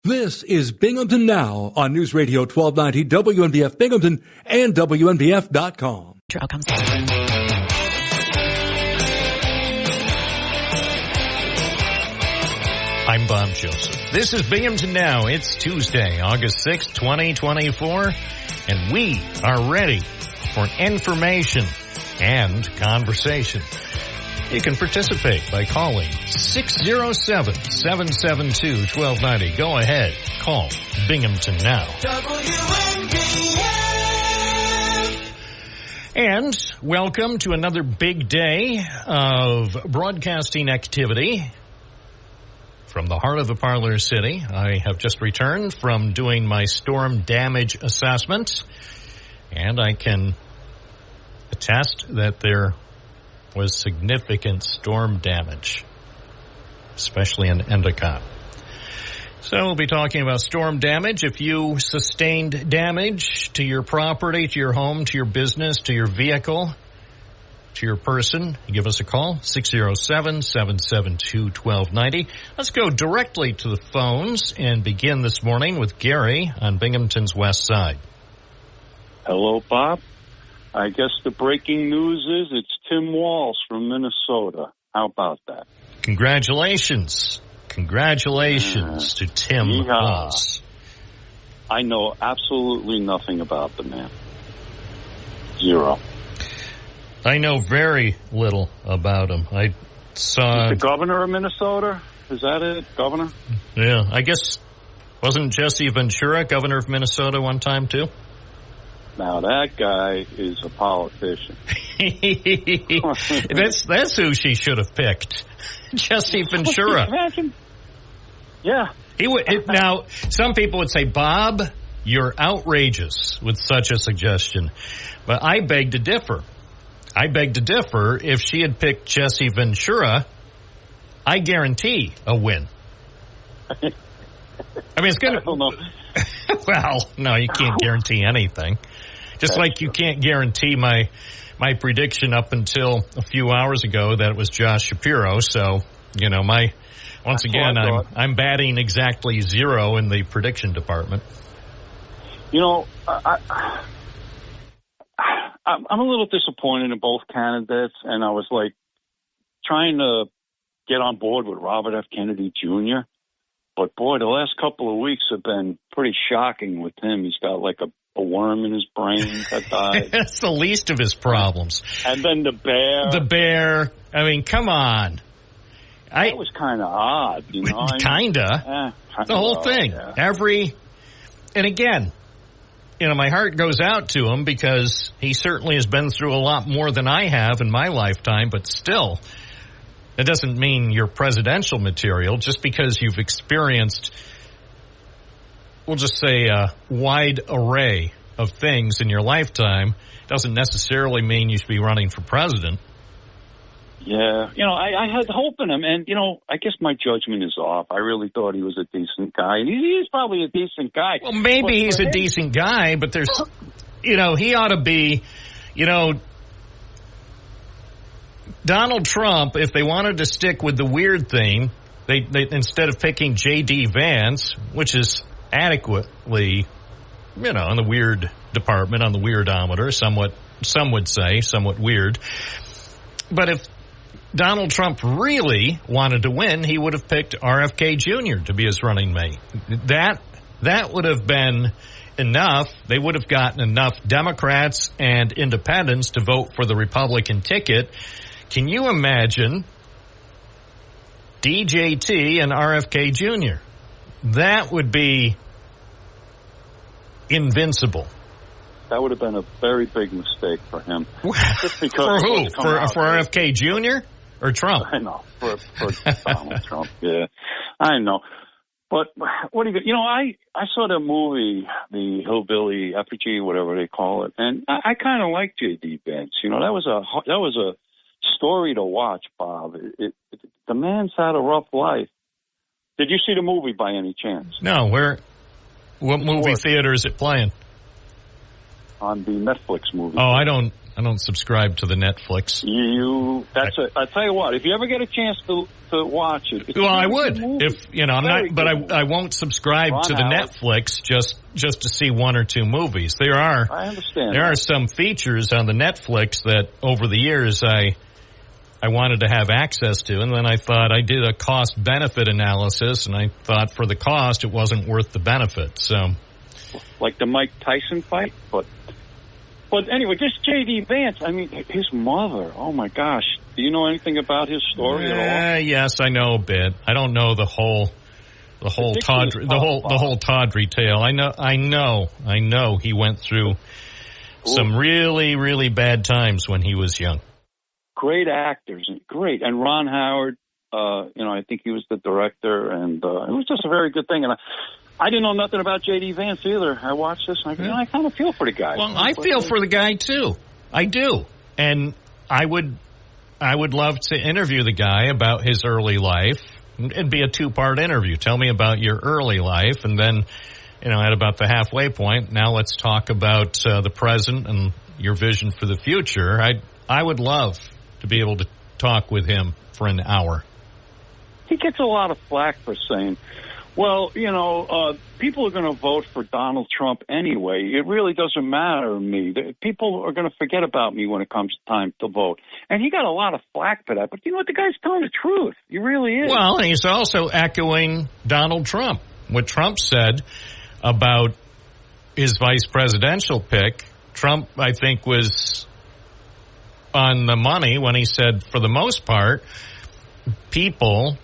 This is Binghamton Now on News Radio 1290 WNBF Binghamton and WNBF.com. Outcomes. I'm Bob Joseph. This is Binghamton Now. It's Tuesday, August 6th, 2024, and we are ready for information and conversation. You can participate by calling 607-772-1290. Go ahead, call Binghamton Now. WNBF. And welcome to another big day of broadcasting activity from the heart of the Parlor City. I have just returned from doing my storm damage assessment, and I can attest that there was significant storm damage, especially in Endicott. So we'll be talking about storm damage. If you sustained damage to your property, to your home, to your business, to your vehicle, to your person, give us a call, 607-772-1290. Let's go directly to the phones and begin this morning with Gary on Binghamton's west side. Hello, Bob. I guess the breaking news is it's Tim Walsh from Minnesota. How about that? Congratulations. Congratulations to Tim Walsh. I know absolutely nothing about the man. Zero. I know very little about him. I saw... He's the governor of Minnesota? Is that it? Governor? Yeah, I guess... Wasn't Jesse Ventura governor of Minnesota one time, too? Now, that guy is a politician. That's who she should have picked. Jesse Ventura. Imagine. Yeah. Now, some people would say, Bob, you're outrageous with such a suggestion. But I beg to differ. If she had picked Jesse Ventura, I guarantee a win. I mean, it's going to... I don't know. Well, no, you can't guarantee anything. Just like you can't guarantee my prediction up until a few hours ago that it was Josh Shapiro. So, you know, I'm batting exactly zero in the prediction department. You know, I'm a little disappointed in both candidates, and I was like trying to get on board with Robert F. Kennedy Jr., but boy, the last couple of weeks have been pretty shocking with him. He's got like a worm in his brain that died. That's the least of his problems. And then the bear. I mean, come on. That was kind of odd, you know. Kinda. The whole thing. Yeah. And again, you know, my heart goes out to him because he certainly has been through a lot more than I have in my lifetime, but still, that doesn't mean you're presidential material just because you've experienced, we'll just say, a wide array of things in your lifetime. Doesn't necessarily mean you should be running for president. Yeah. You know, I had hope in him, and, you know, I guess my judgment is off. I really thought he was a decent guy. He's probably a decent guy. Well, maybe he's a decent guy, but there's, you know, he ought to be, you know, Donald Trump, if they wanted to stick with the weird thing, they instead of picking J.D. Vance, which is adequately, you know, in the weird department, on the weirdometer, some would say, somewhat weird. But if Donald Trump really wanted to win, he would have picked RFK Jr. to be his running mate. That would have been enough. They would have gotten enough Democrats and independents to vote for the Republican ticket. Can you imagine DJT and RFK Jr.? That would be invincible. That would have been a very big mistake for him. Just because for who? For RFK Jr. or Trump? I know. For Donald Trump, yeah. I know. But what do you know, I saw the movie, the Hillbilly Effigy, whatever they call it, and I kind of like J.D. Vance. You know, that was a story to watch, Bob. The man's had a rough life. Did you see the movie by any chance? No. What movie theater is it playing? on the Netflix movie. Oh, I don't subscribe to the Netflix. I tell you what, if you ever get a chance to watch it. Well, I would. If I won't subscribe to the Netflix just to see one or two movies. I understand. There are some features on the Netflix that over the years I wanted to have access to, and then I thought I did a cost-benefit analysis, and I thought for the cost it wasn't worth the benefit. So, like the Mike Tyson fight, but anyway, just J.D. Vance. I mean, his mother. Oh my gosh, do you know anything about his story at all? Yes, I know a bit. I don't know the whole Tawdry tale. I know he went through some really, really bad times when he was young. Great actors, and Ron Howard. I think he was the director, and it was just a very good thing. And I didn't know nothing about J.D. Vance either. I watched this, and I kind of feel for the guy. Well, I feel for the guy too. I do, and I would love to interview the guy about his early life. It'd be a 2-part interview. Tell me about your early life, and then, at about the halfway point, now let's talk about the present and your vision for the future. I would love to be able to talk with him for an hour. He gets a lot of flack for saying, well, people are going to vote for Donald Trump anyway. It really doesn't matter to me. People are going to forget about me when it comes time to vote. And he got a lot of flack for that. But you know what? The guy's telling the truth. He really is. Well, and he's also echoing Donald Trump. What Trump said about his vice presidential pick, Trump, I think, was on the money when he said, for the most part, people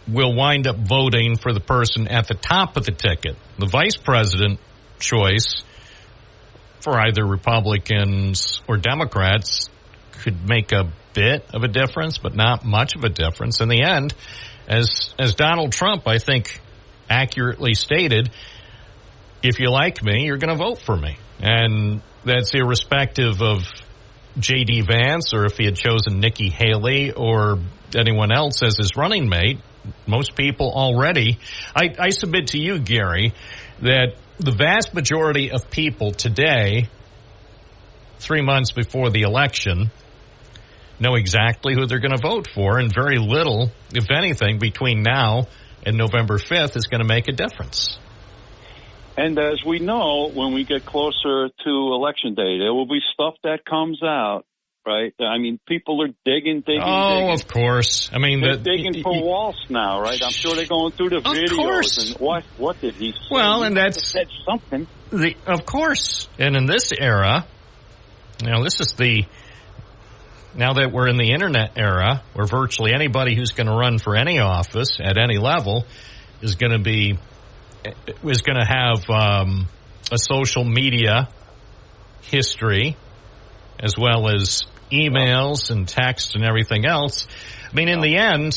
will wind up voting for the person at the top of the ticket. The vice president choice for either Republicans or Democrats could make a bit of a difference, but not much of a difference. In the end, as Donald Trump, I think, accurately stated, if you like me, you're going to vote for me. And that's irrespective of J.D. Vance, or if he had chosen Nikki Haley or anyone else as his running mate. Most people already, I submit to you, Gary, that the vast majority of people today, 3 months before the election, know exactly who they're going to vote for, and very little, if anything, between now and November 5th is going to make a difference. And as we know, when we get closer to Election Day, there will be stuff that comes out, right? I mean, people are digging. Oh, of course. I mean, they're digging for Walsh now, right? I'm sure they're going through the videos. Of course. And what did he say? Well, and that's said something. Of course. And in this era, this is now that we're in the internet era, where virtually anybody who's going to run for any office at any level is going to have a social media history, as well as emails and text and everything else. I mean, in the end,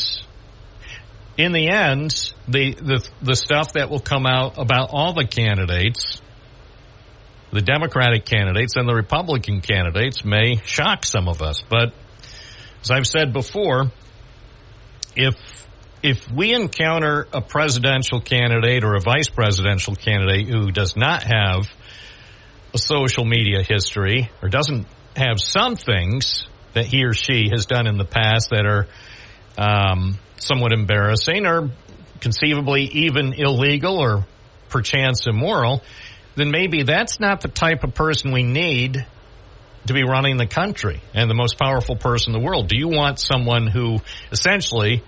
the stuff that will come out about all the candidates, the Democratic candidates and the Republican candidates, may shock some of us. But as I've said before, if we encounter a presidential candidate or a vice presidential candidate who does not have a social media history or doesn't have some things that he or she has done in the past that are somewhat embarrassing or conceivably even illegal or perchance immoral, then maybe that's not the type of person we need to be running the country and the most powerful person in the world. Do you want someone who essentially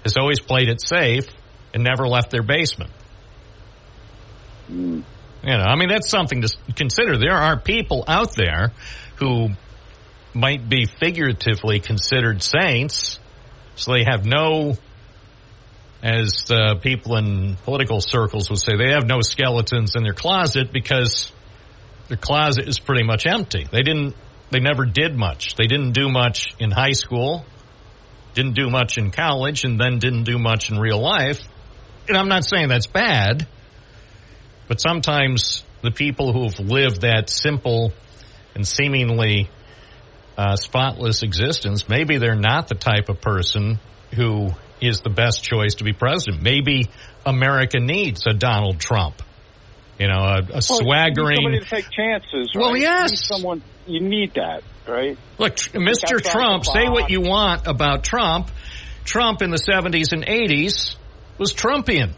has always played it safe and never left their basement? I mean, that's something to consider. There are people out there who might be figuratively considered saints, so they have no, as the people in political circles would say, they have no skeletons in their closet because their closet is pretty much empty. They never did much. They didn't do much in high school, didn't do much in college, and then didn't do much in real life. And I'm not saying that's bad, but sometimes the people who have lived that simple and seemingly spotless existence, maybe they're not the type of person who is the best choice to be president. Maybe America needs a Donald Trump a swaggering. You need somebody to take chances, right? Well, yes. You need that, right? Look, Mr. Trump, say what you want about Trump. Trump in the 70s and 80s was Trumpian.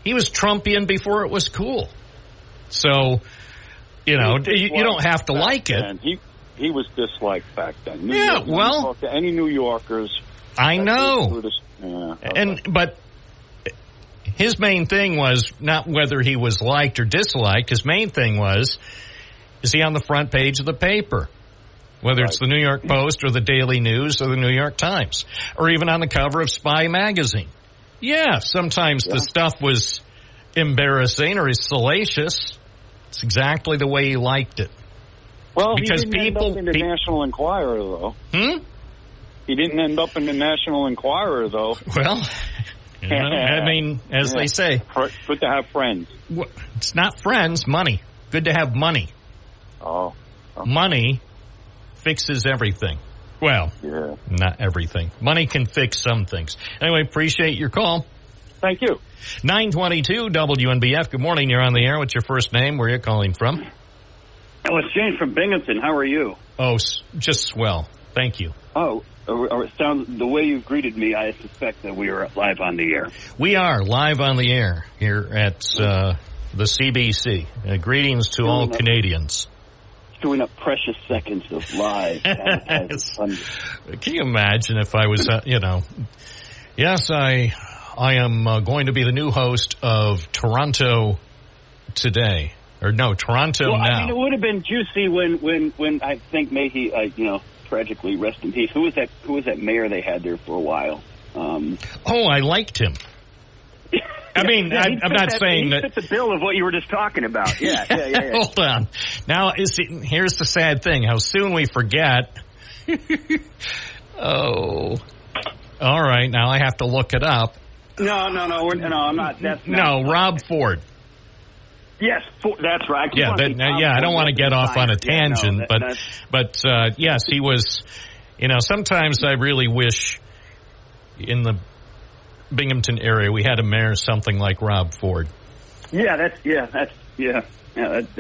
He was Trumpian before it was cool. So, you don't have to like it. He was disliked back then. Talk to any New Yorkers. I know. Okay. But his main thing was not whether he was liked or disliked. His main thing was, is he on the front page of the paper? Whether it's the New York Post or the Daily News or the New York Times, or even on the cover of Spy magazine. Yeah, sometimes the stuff was embarrassing or salacious. It's exactly the way he liked it. Well, because he didn't end up in the National Enquirer, though. He didn't end up in the National Enquirer, though. Well, I mean, as they say. Good to have friends. It's not friends, money. Good to have money. Oh. Money fixes everything. Well, not everything. Money can fix some things. Anyway, appreciate your call. Thank you. 922 WNBF. Good morning. You're on the air. What's your first name? Where are you calling from? Oh, it's James from Binghamton. How are you? Oh, just swell. Thank you. Oh, the way you've greeted me, I suspect that we are live on the air. We are live on the air here at the CBC. Greetings to all Canadians. Screwing up precious seconds of live. Can you imagine if I was, Yes, I am going to be the new host of Toronto Today. Or no, Toronto Now. I mean, it would have been juicy when I think may he, tragically rest in peace. Who was that mayor they had there for a while? I liked him. I mean, I'm not saying that. He fit the bill of what you were just talking about. Yeah. Hold on. Now, here's the sad thing. How soon we forget. Oh. All right. Now I have to look it up. No, I'm not. Rob Ford. Yes, that's right. I don't want to get off on a tangent, but yes, he was. Sometimes I really wish in the Binghamton area we had a mayor something like Rob Ford. That's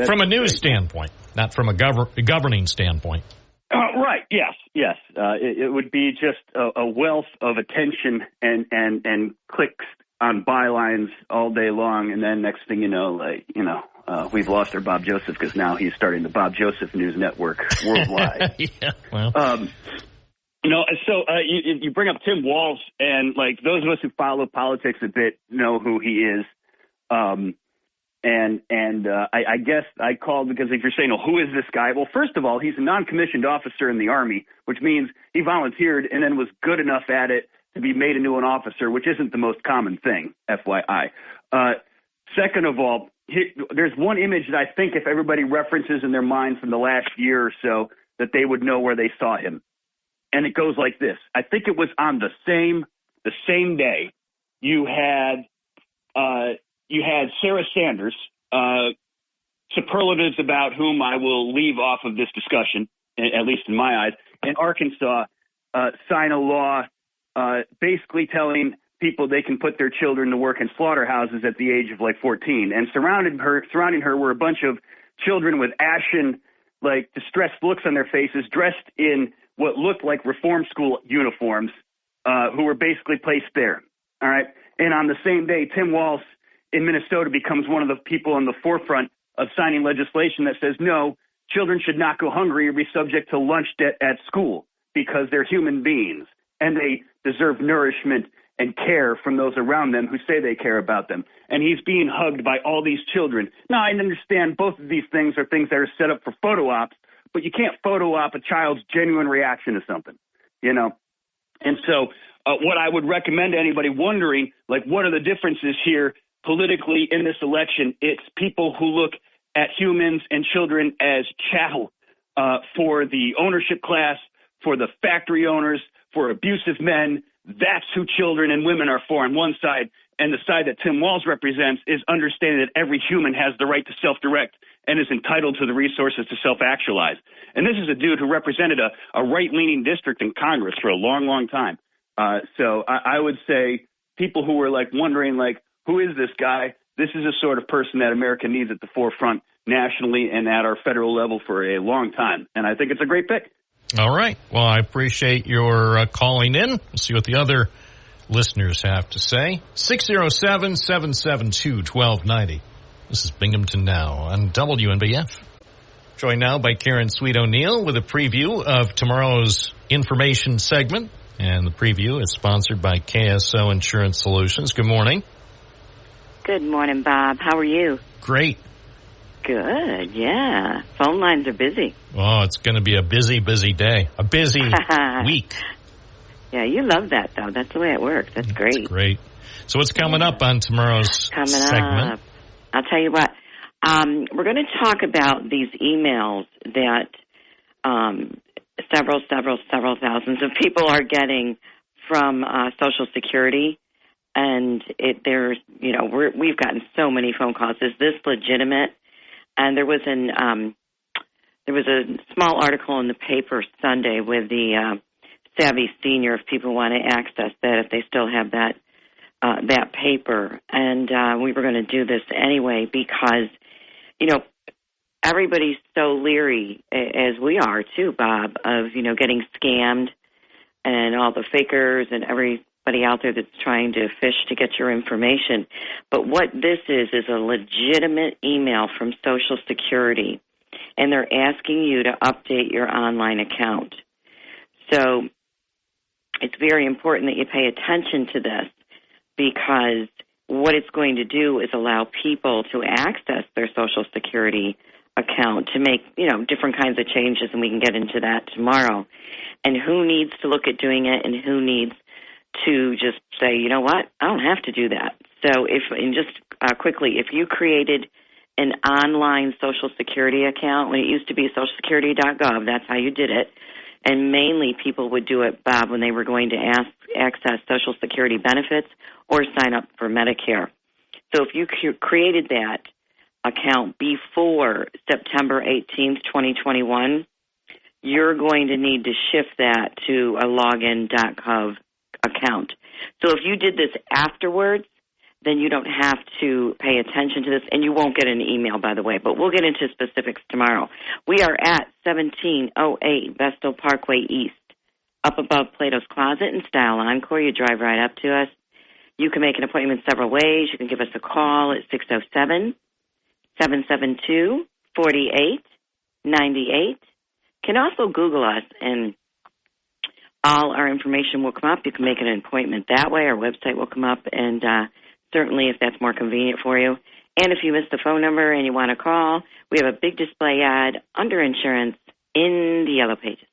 from a news standpoint, not from a governing standpoint. Right. Yes. It would be just a wealth of attention and clicks on bylines all day long, and then next thing you know, we've lost our Bob Joseph because now he's starting the Bob Joseph News Network worldwide. You bring up Tim Walz, and those of us who follow politics a bit know who he is. I guess I called because if you're saying, who is this guy? Well, first of all, he's a non-commissioned officer in the Army, which means he volunteered and then was good enough at it to be made into an officer, which isn't the most common thing, FYI. Second of all, there's one image that I think if everybody references in their mind from the last year or so, that they would know where they saw him. And it goes like this. I think it was on the same day you had Sarah Sanders, superlatives about whom I will leave off of this discussion, at least in my eyes, in Arkansas, sign a law basically telling people they can put their children to work in slaughterhouses at the age of 14. And surrounding her were a bunch of children with ashen, distressed looks on their faces, dressed in what looked like reform school uniforms, who were basically placed there. All right. And on the same day, Tim Walz in Minnesota becomes one of the people on the forefront of signing legislation that says, no, children should not go hungry or be subject to lunch debt at school because they're human beings and they deserve nourishment and care from those around them who say they care about them. And he's being hugged by all these children. Now, I understand both of these things are things that are set up for photo ops, but you can't photo op a child's genuine reaction to something, And so what I would recommend to anybody wondering, what are the differences here politically in this election? It's people who look at humans and children as chattel for the ownership class, for the factory owners, for abusive men. That's who children and women are for on one side. And the side that Tim Walz represents is understanding that every human has the right to self-direct and is entitled to the resources to self-actualize. And this is a dude who represented a right-leaning district in Congress for a long, long time. So I would say people who were wondering, who is this guy? this is the sort of person that America needs at the forefront nationally and at our federal level for a long time. And I think it's a great pick. All right. Well, I appreciate your calling in. We'll see what the other listeners have to say. 607-772-1290. This is Binghamton Now on WNBF. Joined now by Karen Sweet O'Neill with a preview of tomorrow's information segment. And the preview is sponsored by KSO Insurance Solutions. Good morning. Good morning, Bob. How are you? Great. Good, yeah. Phone lines are busy. Oh, it's going to be a busy, busy day. A busy week. Yeah, you love that, though. That's the way it works. That's great. That's great. So what's coming up on tomorrow's segment? Up. I'll tell you what. We're going to talk about these emails that several thousands of people are getting from Social Security. And we've gotten so many phone calls. Is this legitimate? And there was a small article in the paper Sunday with the Savvy Senior, if people want to access that, if they still have that paper. And we were going to do this anyway because, everybody's so leery, as we are too, Bob, of, getting scammed and all the fakers and everybody out there that's trying to fish to get your information. But what this is a legitimate email from Social Security, and they're asking you to update your online account. So it's very important that you pay attention to this, because what it's going to do is allow people to access their Social Security account to make, different kinds of changes, and we can get into that tomorrow. And who needs to look at doing it and who needs to just say, you know what, I don't have to do that. So quickly, if you created an online Social Security account, when it used to be socialsecurity.gov, that's how you did it. And mainly people would do it, Bob, when they were going to access Social Security benefits or sign up for Medicare. So if you created that account before September 18th, 2021, you're going to need to shift that to a login.gov account. So if you did this afterwards, then you don't have to pay attention to this, and you won't get an email, by the way. But we'll get into specifics tomorrow. We are at 1708 Vestal Parkway East, up above Plato's Closet in Style Encore. You drive right up to us. You can make an appointment several ways. You can give us a call at 607-772-4898. You can also Google us, and all our information will come up. You can make an appointment that way. Our website will come up, and certainly if that's more convenient for you. And if you missed the phone number and you want to call, we have a big display ad under insurance in the Yellow Pages.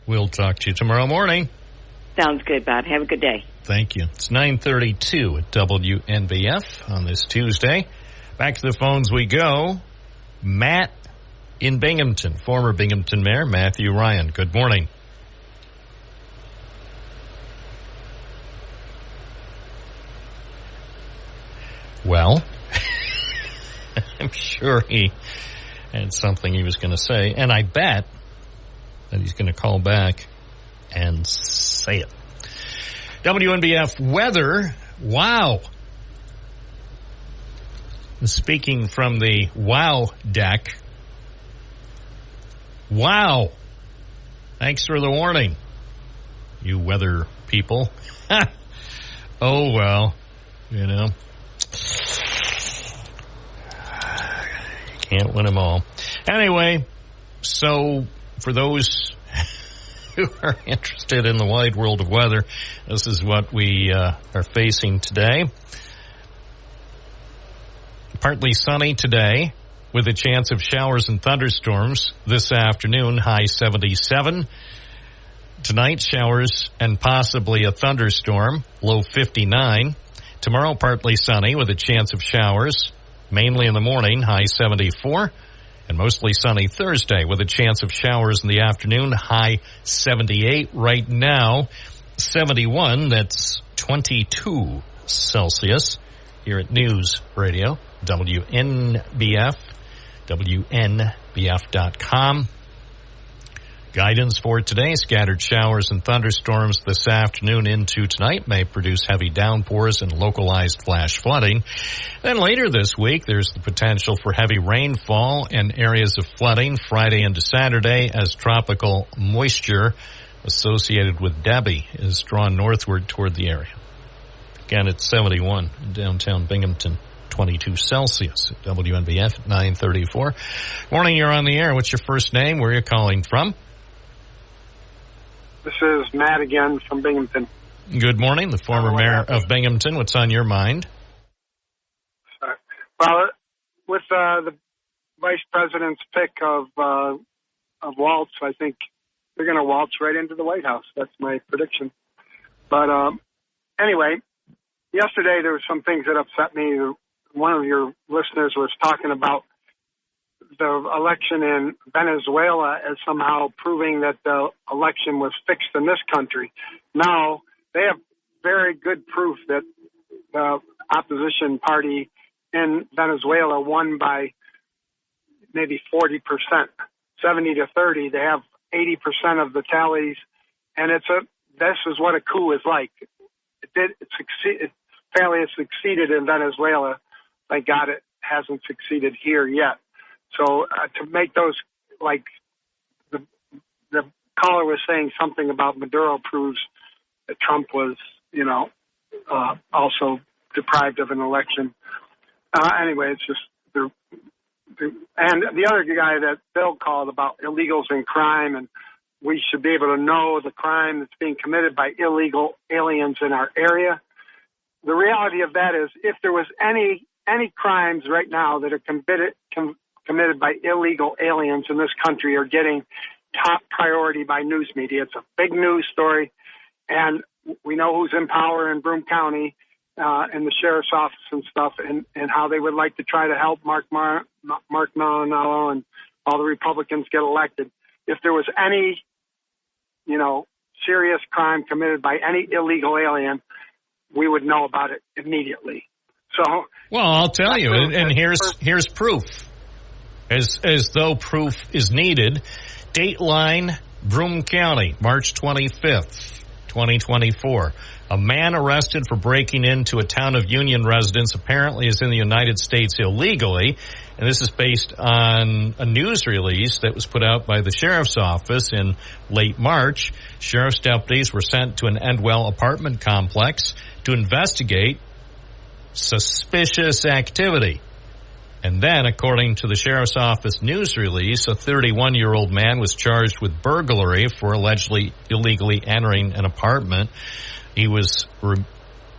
We'll talk to you tomorrow morning. Sounds good, Bob. Have a good day. Thank you. It's 9:32 at WNBF on this Tuesday. Back to the phones we go. Matt in Binghamton, former Binghamton Mayor Matthew Ryan. Good morning. Well, I'm sure he had something he was going to say, and I bet that he's going to call back and say it. WNBF weather, wow. Speaking from the wow deck, wow. Thanks for the warning, you weather people. Oh, well, You can't win them all. Anyway, so for those who are interested in the wide world of weather, this is what we are facing today. Partly sunny today with a chance of showers and thunderstorms this afternoon, high 77. Tonight, showers and possibly a thunderstorm, low 59. Tomorrow, partly sunny with a chance of showers, mainly in the morning, high 74. And mostly sunny Thursday with a chance of showers in the afternoon, high 78. Right now, 71, that's 22 Celsius. Here at News Radio, WNBF, WNBF.com. Guidance for today, scattered showers and thunderstorms this afternoon into tonight may produce heavy downpours and localized flash flooding. Then later this week, there's the potential for heavy rainfall and areas of flooding Friday into Saturday as tropical moisture associated with Debbie is drawn northward toward the area. Again, it's 71 in downtown Binghamton. 22 Celsius at WNBF at 9:34. Morning, you're on the air. What's your first name? Where are you calling from? This is Matt again from Binghamton. Good morning, the former mayor of Binghamton. What's on your mind? Well, with the vice president's pick of Waltz, I think they're going to waltz right into the White House. That's my prediction. But anyway, yesterday there were some things that upset me. One of your listeners was talking about the election in Venezuela as somehow proving that the election was fixed in this country. No, they have very good proof that the opposition party in Venezuela won by maybe 40%, 70 to 30. They have 80% of the tallies, and this is what a coup is like. Apparently it succeeded in Venezuela. Thank God it hasn't succeeded here yet. So to make those, like the caller was saying something about Maduro proves that Trump was, also deprived of an election. Anyway, it's just and the other guy that Bill called about illegals and crime, and we should be able to know the crime that's being committed by illegal aliens in our area. The reality of that is, if there was any crimes right now that are committed by illegal aliens in this country are getting top priority by news media. It's a big news story, and we know who's in power in Broome County and the sheriff's office and stuff, and how they would like to try to help Mark Marinello and all the Republicans get elected. If there was any, serious crime committed by any illegal alien, we would know about it immediately. So, well, I'll tell you, and here's proof. As though proof is needed, Dateline, Broome County, March 25th, 2024. A man arrested for breaking into a town of Union residence apparently is in the United States illegally. And this is based on a news release that was put out by the sheriff's office in late March. Sheriff's deputies were sent to an Endwell apartment complex to investigate suspicious activity. And then, according to the sheriff's office news release, a 31-year-old man was charged with burglary for allegedly illegally entering an apartment. He was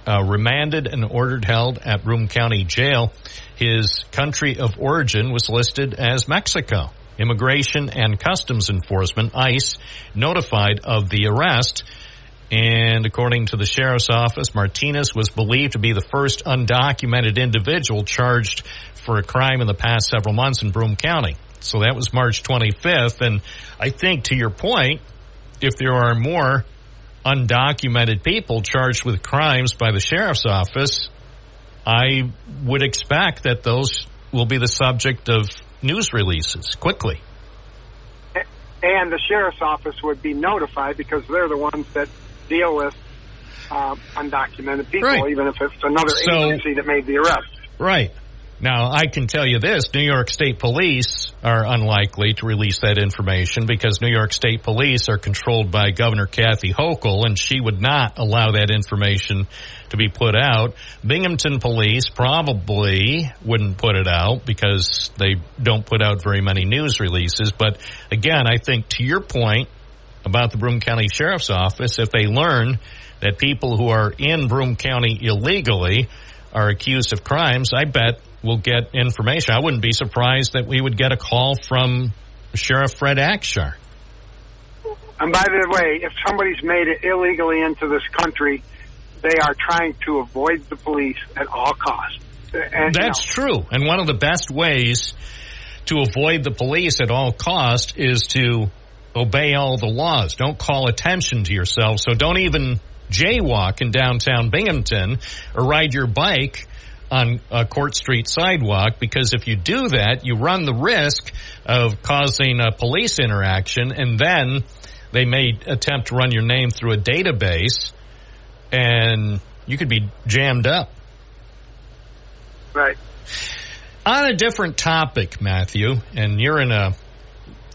remanded and ordered held at Broome County Jail. His country of origin was listed as Mexico. Immigration and Customs Enforcement, ICE, notified of the arrest. And according to the sheriff's office, Martinez was believed to be the first undocumented individual charged for a crime in the past several months in Broome County. So that was March 25th. And I think, to your point, if there are more undocumented people charged with crimes by the sheriff's office, I would expect that those will be the subject of news releases quickly. And the sheriff's office would be notified because they're the ones that deal with undocumented people, right, even if it's another agency that made the arrest. Right. Now, I can tell you this, New York State Police are unlikely to release that information because New York State Police are controlled by Governor Kathy Hochul, and she would not allow that information to be put out. Binghamton Police probably wouldn't put it out because they don't put out very many news releases. But again, I think to your point about the Broome County Sheriff's Office, if they learn that people who are in Broome County illegally are accused of crimes, I bet we'll get information. I wouldn't be surprised that we would get a call from Sheriff Fred Akshar. And by the way, if somebody's made it illegally into this country, they are trying to avoid the police at all costs. And, that's true. And one of the best ways to avoid the police at all costs is to obey all the laws. Don't call attention to yourself. So don't even jaywalk in downtown Binghamton or ride your bike on a Court Street sidewalk, because if you do that, you run the risk of causing a police interaction, and then they may attempt to run your name through a database, and you could be jammed up. Right. On a different topic, Matthew, and you're in a,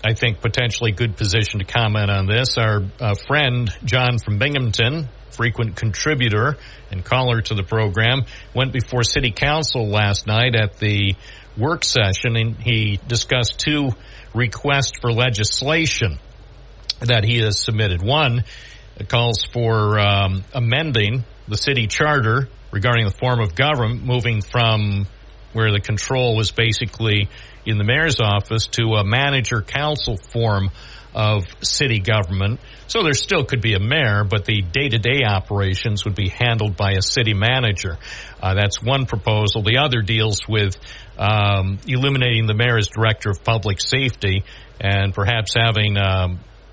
I think, potentially good position to comment on this. Our friend John from Binghamton, frequent contributor and caller to the program, went before City Council last night at the work session, and he discussed two requests for legislation that he has submitted. One, it calls for amending the city charter regarding the form of government, moving from where the control was basically in the mayor's office to a manager-council form of city government. So there still could be a mayor, but the day-to-day operations would be handled by a city manager. That's one proposal. The other deals with eliminating the mayor as director of public safety and perhaps having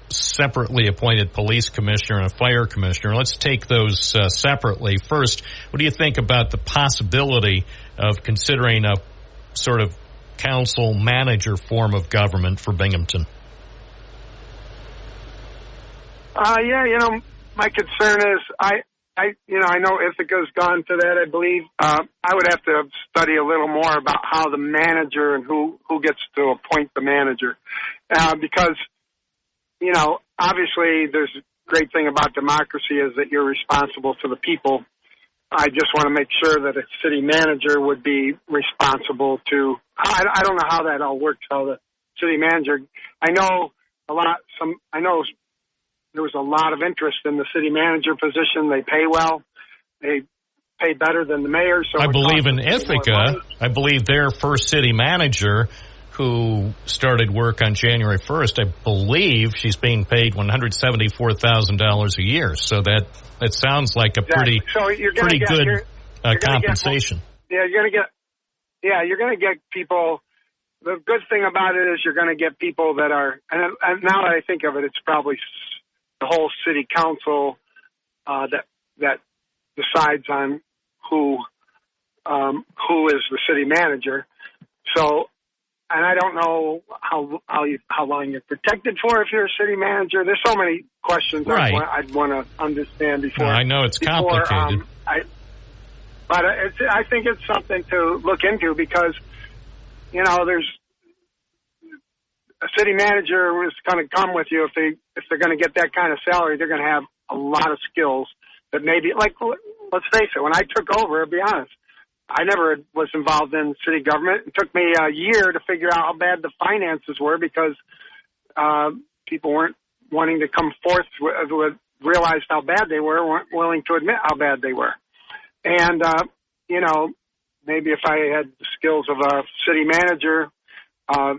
separately appointed police commissioner and a fire commissioner. Let's take those separately. First, what do you think about the possibility of considering a sort of council manager form of government for Binghamton? Yeah, my concern is I know Ithaca's gone to that, I believe. I would have to study a little more about how the manager and who gets to appoint the manager. Because, obviously there's a great thing about democracy is that you're responsible to the people. I just want to make sure that a city manager would be responsible to, I don't know how that all works, how the city manager, I know there was a lot of interest in the city manager position. They pay well. They pay better than the mayor. So I believe in Ithaca, I believe their first city manager, who started work on January 1st, I believe she's being paid $174,000 a year. So that sounds like a pretty good compensation. You're going to get people. The good thing about it is you're going to get people that are, and now that I think of it, it's probably the whole city council that decides on who is the city manager. So, and I don't know how long you're protected for if you're a city manager. There's so many questions I'd want to understand before. I know it's complicated. I think it's something to look into because, there's a city manager is going to come with you if they're going to get that kind of salary. They're going to have a lot of skills that maybe, like, let's face it, when I took over, I'll be honest, I never was involved in city government. It took me a year to figure out how bad the finances were because people weren't wanting to come forth realized how bad they weren't willing to admit how bad they were. And, maybe if I had the skills of a city manager,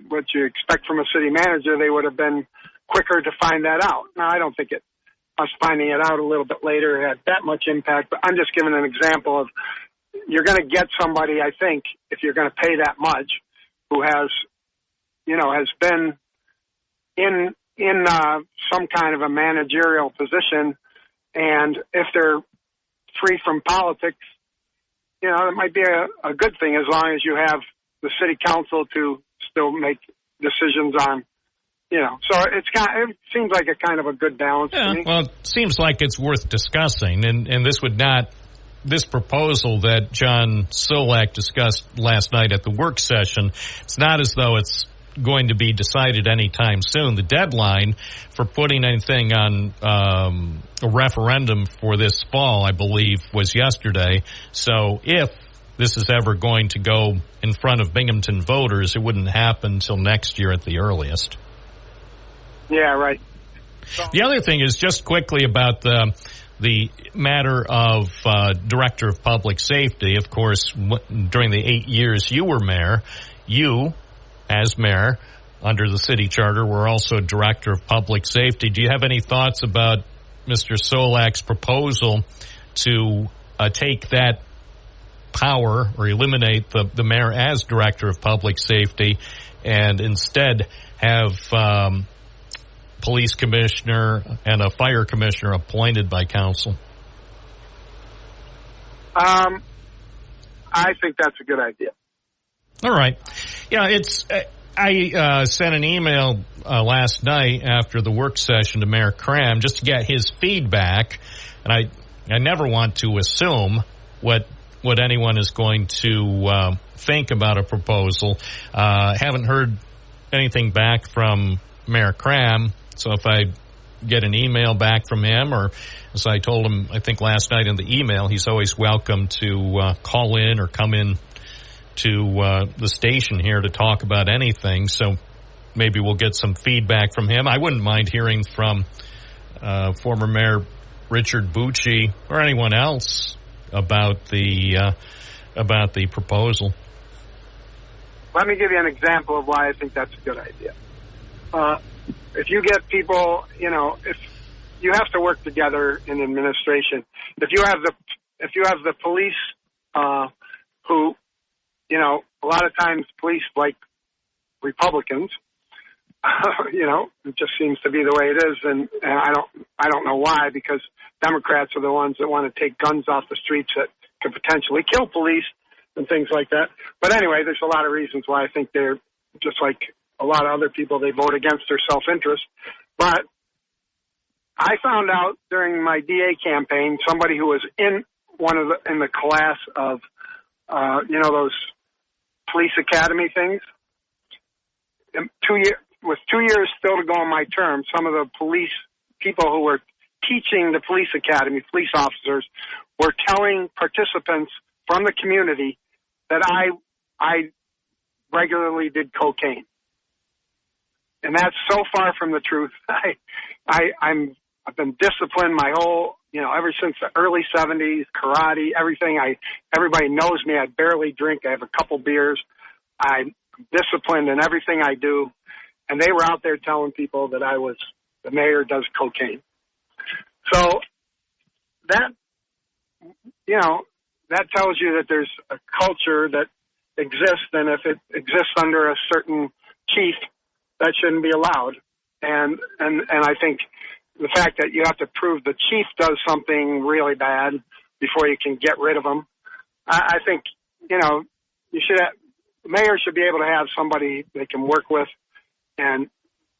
what you expect from a city manager, they would have been quicker to find that out. Now, I don't think us finding it out a little bit later had that much impact, but I'm just giving an example of you're going to get somebody, I think, if you're going to pay that much, who has been in some kind of a managerial position, and if they're free from politics, it might be a good thing as long as you have the city council to still make decisions on, So it seems like a kind of a good balance to me. Well, it seems like it's worth discussing, and this proposal that John Solak discussed last night at the work session, it's not as though it's going to be decided anytime soon. The deadline for putting anything on a referendum for this fall, I believe, was yesterday. So if this is ever going to go in front of Binghamton voters, it wouldn't happen until next year at the earliest. Yeah, right. The other thing is just quickly about the matter of Director of Public Safety. Of course, during the 8 years you were mayor, you, as mayor, under the city charter, were also Director of Public Safety. Do you have any thoughts about Mr. Solak's proposal to take that power or eliminate the mayor as Director of Public Safety and instead have police commissioner and a fire commissioner appointed by council? I I think that's a good idea. All right. Yeah, I sent an email last night after the work session to Mayor Cram just to get his feedback, and I never want to assume what anyone is going to think about a proposal. Haven't heard anything back from Mayor Cram, so if I get an email back from him, or as I told him, I think last night in the email, he's always welcome to call in or come in to the station here to talk about anything. So maybe we'll get some feedback from him. I wouldn't mind hearing from former Mayor Richard Bucci or anyone else about the proposal. Let me give you an example of why I think that's a good idea. If you get people, if you have to work together in administration, if you have the police who, a lot of times police like Republicans, it just seems to be the way it is, and I don't know why, because Democrats are the ones that want to take guns off the streets that could potentially kill police and things like that. But anyway, there's a lot of reasons why I think they're just like a lot of other people. They vote against their self-interest. But I found out during my DA campaign, somebody who was in the class of, those police academy things. With 2 years still to go on my term, some of the police people who were teaching the police academy, police officers, were telling participants from the community that I regularly did cocaine. And that's so far from the truth. I've been disciplined my whole, ever since the early 70s, karate, everything. Everybody knows me. I barely drink. I have a couple beers. I'm disciplined in everything I do. And they were out there telling people that the mayor does cocaine. So that tells you that there's a culture that exists, and if it exists under a certain chief, that shouldn't be allowed. And I think the fact that you have to prove the chief does something really bad before you can get rid of him, I think, the mayor should be able to have somebody they can work with. And,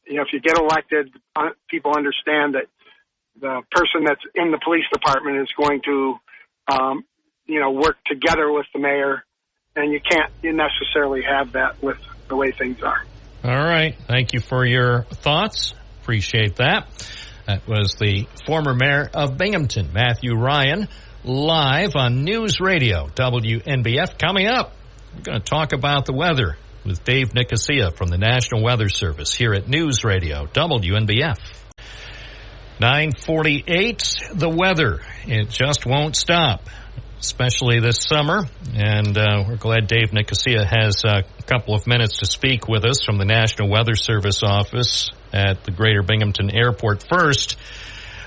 if you get elected, people understand that the person that's in the police department is going to, work together with the mayor, and you can't necessarily have that with the way things are. All right. Thank you for your thoughts. Appreciate that. That was the former mayor of Binghamton, Matthew Ryan, live on News Radio WNBF. Coming up, we're going to talk about the weather with Dave Nicosia from the National Weather Service here at News Radio WNBF. 9:48, the weather. It just won't stop, especially this summer. And we're glad Dave Nicosia has a couple of minutes to speak with us from the National Weather Service office at the Greater Binghamton Airport. First,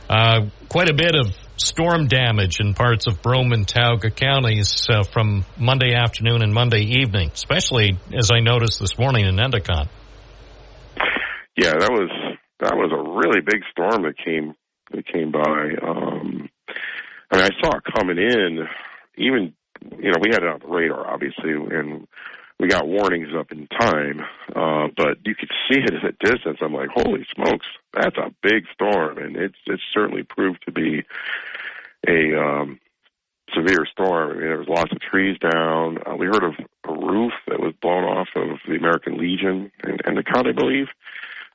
quite a bit of storm damage in parts of Brome and Tauga counties from Monday afternoon and Monday evening, especially as I noticed this morning in Endicott. Yeah, that was a really big storm that came by. I saw it coming in. Even, we had it on the radar, obviously, and we got warnings up in time, but you could see it at a distance. I'm like, holy smokes, that's a big storm, and it's certainly proved to be a severe storm. There was lots of trees down. We heard of a roof that was blown off of the American Legion in Endicott, I believe.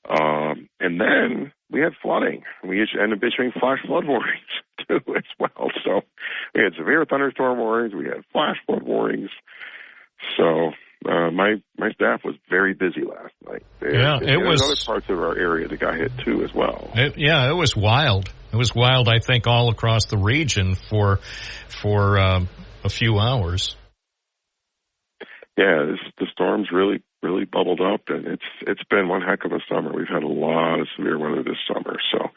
And then we had flooding. We ended up issuing flash flood warnings too as well. So we had severe thunderstorm warnings. We had flash flood warnings. So my staff was very busy last night. It was other parts of our area that got hit too as well. It was wild. It was wild, I think, all across the region for a few hours. Yeah, the storms really bubbled up, and it's been one heck of a summer. We've had a lot of severe weather this summer. So,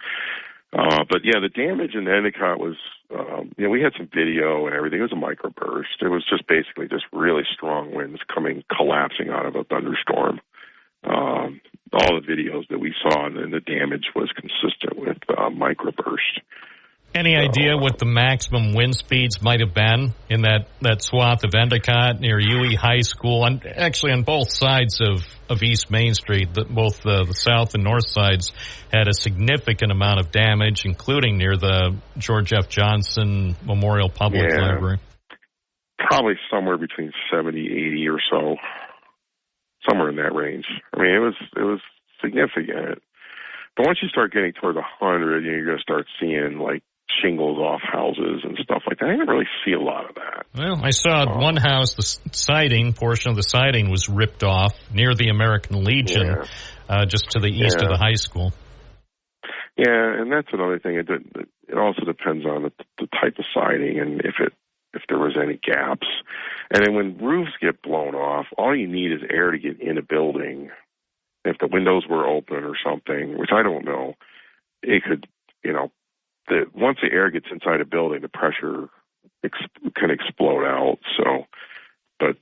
but yeah, the damage in Endicott was, we had some video and everything. It was a microburst. It was just basically just really strong winds collapsing out of a thunderstorm. All the videos that we saw and the damage was consistent with microburst. Any idea what the maximum wind speeds might have been in that swath of Endicott near UE High School? Actually, on both sides of East Main Street, both the south and north sides had a significant amount of damage, including near the George F. Johnson Memorial Public Library. Probably somewhere between 70, 80 or so, somewhere in that range. I mean, it was significant. But once you start getting toward 100, you're going to start seeing, like, shingles off houses and stuff like that. I didn't really see a lot of that. Well, I saw one house, the portion of the siding was ripped off near the American Legion, just to the east of the high school. Yeah, and that's another thing. It also depends on the type of siding and if there was any gaps. And then when roofs get blown off, all you need is air to get in a building. If the windows were open or something, which I don't know, it could, once the air gets inside a building, the pressure can explode out. So, but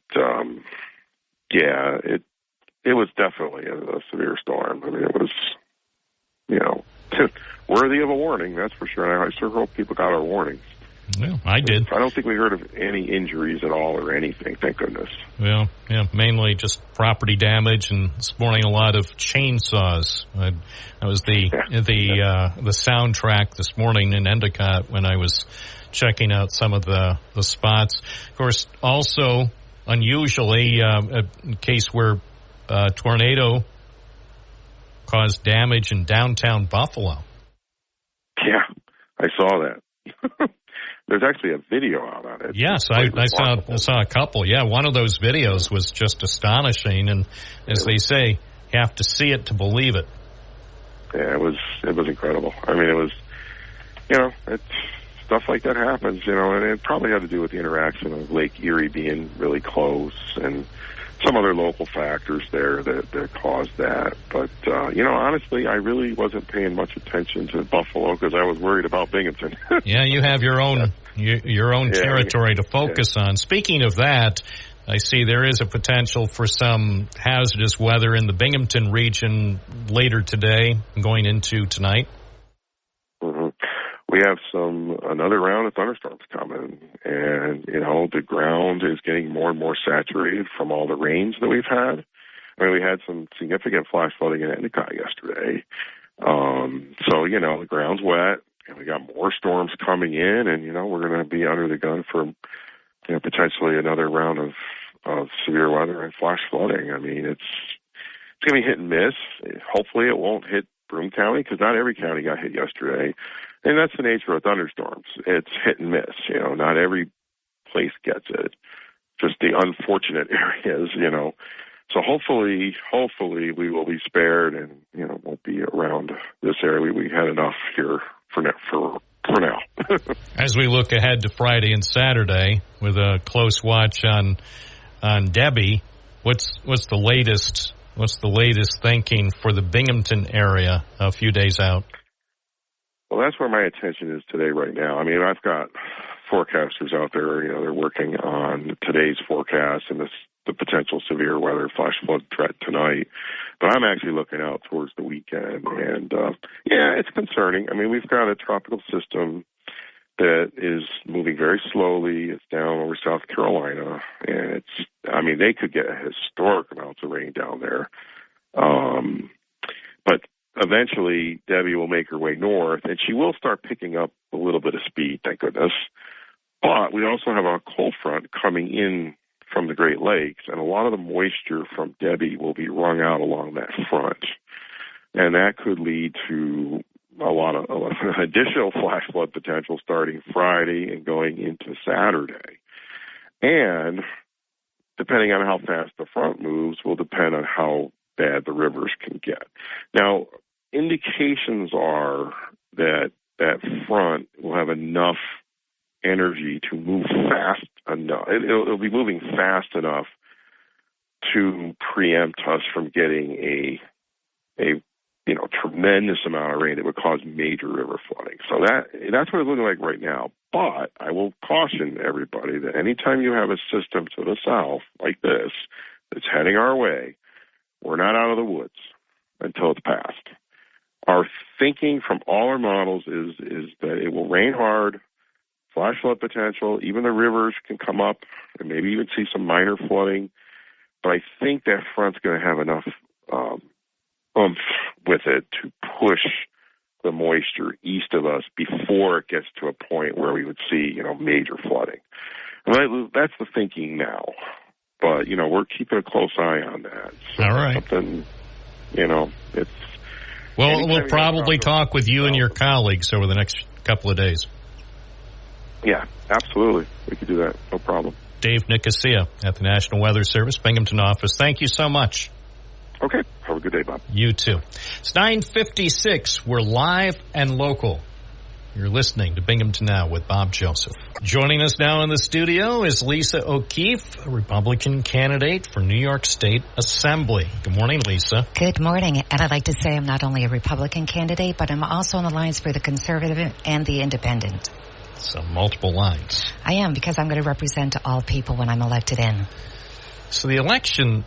it was definitely a severe storm. I mean, it was, worthy of a warning, that's for sure. I sure hope people got our warnings. Well, I did. I don't think we heard of any injuries at all or anything, thank goodness. Well, mainly just property damage, and this morning a lot of chainsaws. That was the soundtrack this morning in Endicott when I was checking out some of the spots. Of course, also unusually, a case where a tornado caused damage in downtown Buffalo. Yeah, I saw that. There's actually a video out on it. Yes, I saw a couple. Yeah, one of those videos was just astonishing, and as they say, you have to see it to believe it. Yeah, it was incredible. I mean, it was, it's stuff like that happens, and it probably had to do with the interaction of Lake Erie being really close and some other local factors there that caused that. But, honestly, I really wasn't paying much attention to Buffalo because I was worried about Binghamton. Yeah, you have your own territory to focus on. Speaking of that, I see there is a potential for some hazardous weather in the Binghamton region later today and going into tonight. Mm-hmm. We have another round of thunderstorms coming, and, the ground is getting more and more saturated from all the rains that we've had. I mean, we had some significant flash flooding in Endicott yesterday. So, the ground's wet, and we got more storms coming in, and, we're going to be under the gun for, potentially another round of severe weather and flash flooding. I mean, it's going to be hit and miss. Hopefully it won't hit Broome County, because not every county got hit yesterday. And that's the nature of thunderstorms. It's hit and miss. Not every place gets it. Just the unfortunate areas, So hopefully we will be spared and, won't be around this area. We had enough here for now. As we look ahead to Friday and Saturday with a close watch on Debbie, what's the latest thinking for the Binghamton area a few days out? Well, that's where my attention is today right now. I mean, I've got forecasters out there, they're working on today's forecast and the potential severe weather flash flood threat tonight. But I'm actually looking out towards the weekend. And, it's concerning. I mean, we've got a tropical system that is moving very slowly. It's down over South Carolina. And they could get historic amounts of rain down there. But eventually, Debbie will make her way north, and she will start picking up a little bit of speed, thank goodness. But we also have a cold front coming in from the Great Lakes, and a lot of the moisture from Debbie will be wrung out along that front. And that could lead to a lot of additional flash flood potential starting Friday and going into Saturday. And depending on how fast the front moves will depend on how bad the rivers can get. Now, indications are that front will have enough energy to move fast enough. It'll be moving fast enough to preempt us from getting a tremendous amount of rain that would cause major river flooding. So that's what it's looking like right now. But I will caution everybody that anytime you have a system to the south like this that's heading our way, we're not out of the woods until it's passed. our thinking from all our models is that it will rain hard, flash flood potential, even the rivers can come up, and maybe even see some minor flooding. But I think that front's going to have enough oomph with it to push the moisture east of us before it gets to a point where we would see, major flooding. And that's the thinking now. But, we're keeping a close eye on that. So all right. Something, it's... Well, we'll probably talk with you and your colleagues over the next couple of days. Yeah, absolutely. We could do that. No problem. Dave Nicosia at the National Weather Service, Binghamton office. Thank you so much. Okay. Have a good day, Bob. You too. It's 9:56. We're live and local. You're listening to Binghamton Now with Bob Joseph. Joining us now in the studio is Lisa O'Keefe, a Republican candidate for New York State Assembly. Good morning, Lisa. Good morning. And I'd like to say I'm not only a Republican candidate, but I'm also on the lines for the Conservative and the Independent. So multiple lines. I am, because I'm going to represent all people when I'm elected in. So the election,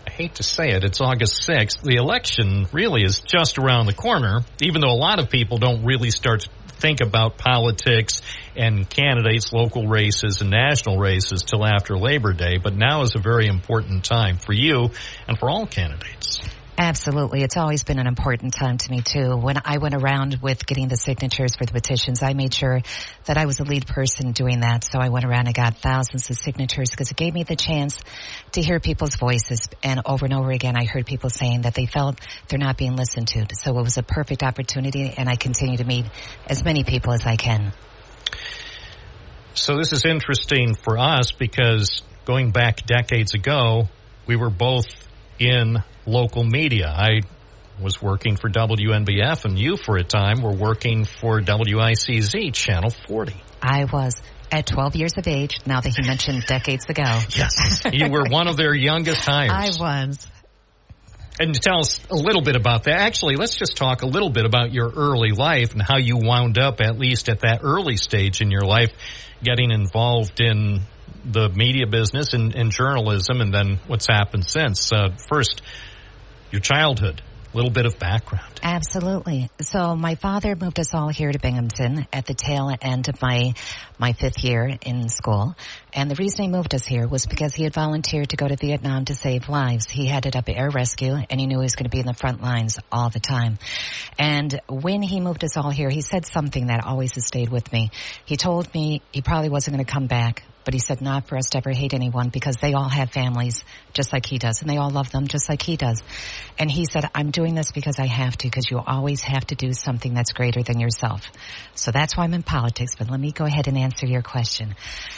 I hate to say it, it's August 6th. The election really is just around the corner, even though a lot of people don't really start to think about politics and candidates, local races and national races till after Labor Day. But now is a very important time for you and for all candidates. Absolutely. It's always been an important time to me, too. When I went around with getting the signatures for the petitions, I made sure that I was the lead person doing that. So I went around and got thousands of signatures because it gave me the chance to hear people's voices. And over again, I heard people saying that they felt they're not being listened to. So it was a perfect opportunity, and I continue to meet as many people as I can. So this is interesting for us because going back decades ago, we were both in local media. I was working for WNBF, and you, for a time, were working for WICZ, Channel 40. I was at 12 years of age, now that he mentioned decades ago. Yes. You were one of their youngest hires. I was. And tell us a little bit about that. Actually, let's just talk a little bit about your early life and how you wound up, at least at that early stage in your life, getting involved in the media business and journalism, and then what's happened since. First, your childhood, a little bit of background. Absolutely. So my father moved us all here to Binghamton at the tail end of my fifth year in school. And the reason he moved us here was because he had volunteered to go to Vietnam to save lives. He headed up air rescue, and he knew he was going to be in the front lines all the time. And when he moved us all here, he said something that always has stayed with me. He told me he probably wasn't going to come back, but he said not for us to ever hate anyone because they all have families just like he does, and they all love them just like he does. And he said, I'm doing this because I have to, because you always have to do something that's greater than yourself. So that's why I'm in politics, but let me go ahead and answer your question.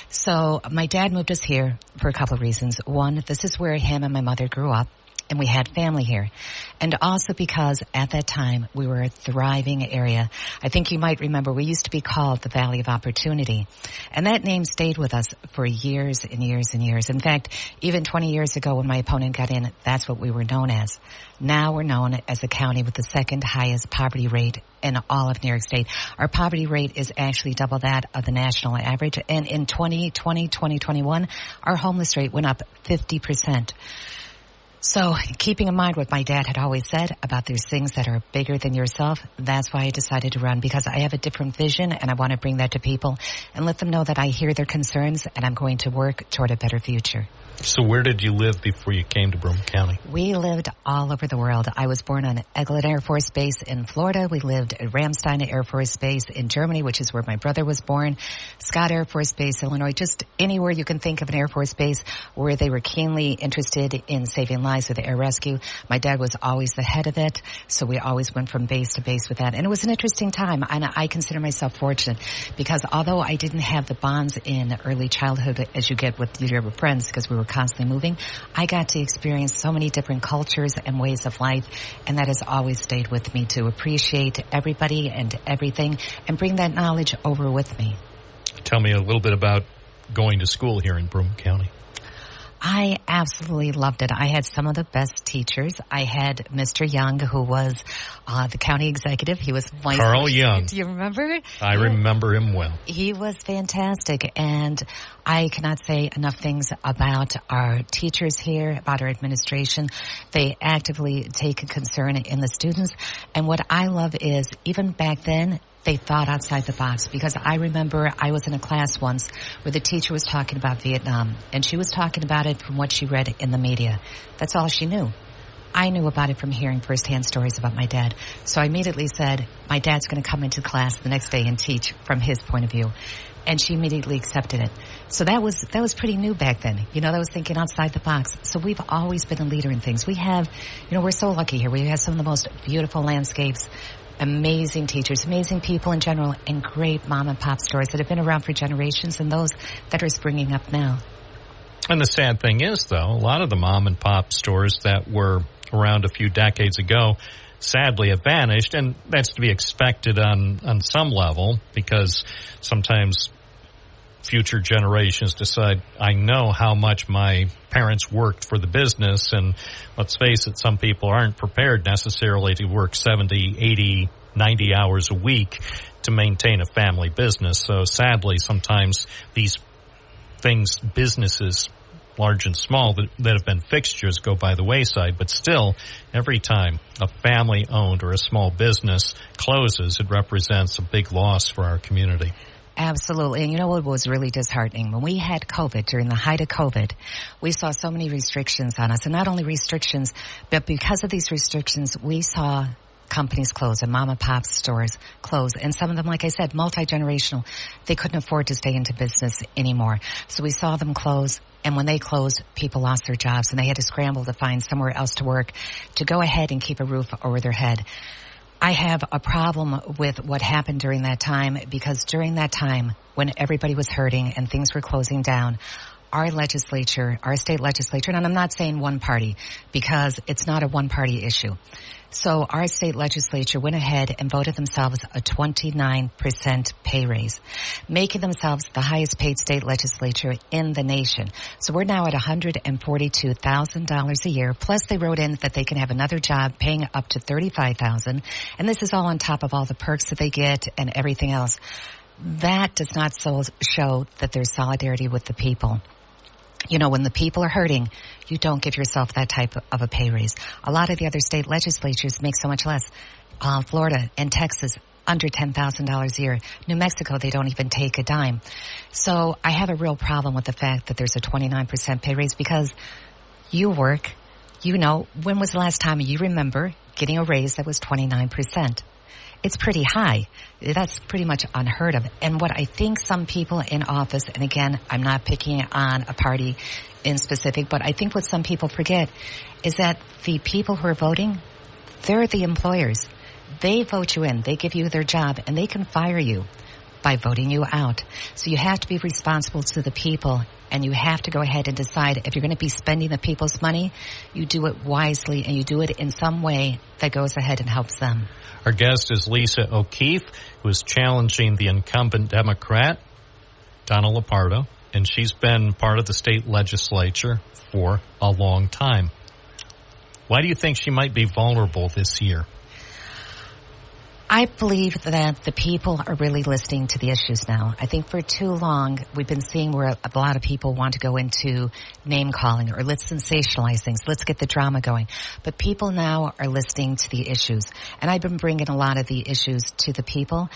So my dad moved us here for a couple of reasons. One, this is where him and my mother grew up, and we had family here. And also because at that time we were a thriving area. I think you might remember we used to be called the Valley of Opportunity. And that name stayed with us for years and years and years. In fact, even 20 years ago when my opponent got in, that's what we were known as. Now we're known as a county with the second highest poverty rate in all of New York State. Our poverty rate is actually double that of the national average. And in 2020, 2021, our homeless rate went up 50%. So keeping in mind what my dad had always said about there's things that are bigger than yourself, that's why I decided to run, because I have a different vision and I want to bring that to people and let them know that I hear their concerns and I'm going to work toward a better future. So where did you live before you came to Broome County? We lived all over the world. I was born on Eglin Air Force Base in Florida. We lived at Ramstein Air Force Base in Germany, which is where my brother was born. Scott Air Force Base, Illinois. Just anywhere you can think of an Air Force Base where they were keenly interested in saving lives with air rescue. My dad was always the head of it, so we always went from base to base with that. And it was an interesting time, and I consider myself fortunate because although I didn't have the bonds in early childhood as you get with your friends because we were constantly moving, I got to experience so many different cultures and ways of life, and that has always stayed with me, to appreciate everybody and everything and bring that knowledge over with me. Tell me a little bit about going to school here in Broome County. I absolutely loved it. I had some of the best teachers. I had Mr. Young, who was the county executive. He was Carl Young. Do you remember? I remember him well. He was fantastic, and I cannot say enough things about our teachers here, about our administration. They actively take a concern in the students, and what I love is, even back then, they thought outside the box, because I remember I was in a class once where the teacher was talking about Vietnam, and she was talking about it from what she read in the media. That's all she knew. I knew about it from hearing firsthand stories about my dad. So I immediately said, my dad's going to come into class the next day and teach from his point of view. And she immediately accepted it. So that was pretty new back then. That was thinking outside the box. So we've always been a leader in things. We have, we're so lucky here. We have some of the most beautiful landscapes, amazing teachers, amazing people in general, and great mom and pop stores that have been around for generations, and those that are springing up now. And the sad thing is, though, a lot of the mom and pop stores that were around a few decades ago sadly have vanished, and that's to be expected on some level, because sometimes future generations decide, I know how much my parents worked for the business, and let's face it, some people aren't prepared necessarily to work 70, 80, 90 hours a week to maintain a family business. So sadly, sometimes these things, businesses, large and small, that have been fixtures, go by the wayside. But still, every time a family-owned or a small business closes, it represents a big loss for our community. Absolutely. And you know what was really disheartening? When we had COVID, during the height of COVID, we saw so many restrictions on us. And not only restrictions, but because of these restrictions, we saw companies close and mom and pop stores close. And some of them, like I said, multi-generational. They couldn't afford to stay into business anymore. So we saw them close. And when they closed, people lost their jobs, and they had to scramble to find somewhere else to work to go ahead and keep a roof over their head. I have a problem with what happened during that time, because during that time when everybody was hurting and things were closing down, our legislature, our state legislature, and I'm not saying one party because it's not a one-party issue. So our state legislature went ahead and voted themselves a 29% pay raise, making themselves the highest paid state legislature in the nation. So we're now at $142,000 a year. Plus they wrote in that they can have another job paying up to $35,000. And this is all on top of all the perks that they get and everything else. That does not show that there's solidarity with the people. When the people are hurting, you don't give yourself that type of a pay raise. A lot of the other state legislatures make so much less. Florida and Texas, under $10,000 a year. New Mexico, they don't even take a dime. So I have a real problem with the fact that there's a 29% pay raise, because you work, when was the last time you remember getting a raise that was 29%? It's pretty high. That's pretty much unheard of. And what I think some people in office, and again, I'm not picking on a party in specific, but I think what some people forget is that the people who are voting, they're the employers. They vote you in. They give you their job, and they can fire you by voting you out. So you have to be responsible to the people, and you have to go ahead and decide if you're going to be spending the people's money, you do it wisely, and you do it in some way that goes ahead and helps them. Our guest is Lisa O'Keefe, who is challenging the incumbent Democrat, Donna Lupardo, and she's been part of the state legislature for a long time. Why do you think she might be vulnerable this year? I believe that the people are really listening to the issues now. I think for too long, we've been seeing where a lot of people want to go into name calling, or let's sensationalize things. Let's get the drama going. But people now are listening to the issues. And I've been bringing a lot of the issues to the people.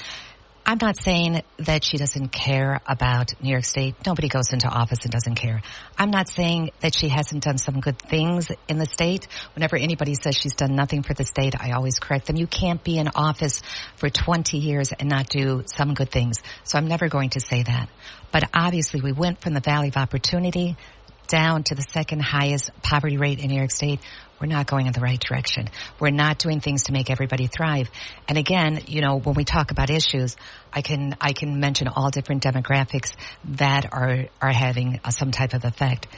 I'm not saying that she doesn't care about New York State. Nobody goes into office and doesn't care. I'm not saying that she hasn't done some good things in the state. Whenever anybody says she's done nothing for the state, I always correct them. You can't be in office for 20 years and not do some good things. So I'm never going to say that. But obviously we went from the Valley of Opportunity down to the second highest poverty rate in New York State. We're not going in the right direction. We're not doing things to make everybody thrive. And again, when we talk about issues, I can mention all different demographics that are having some type of effect.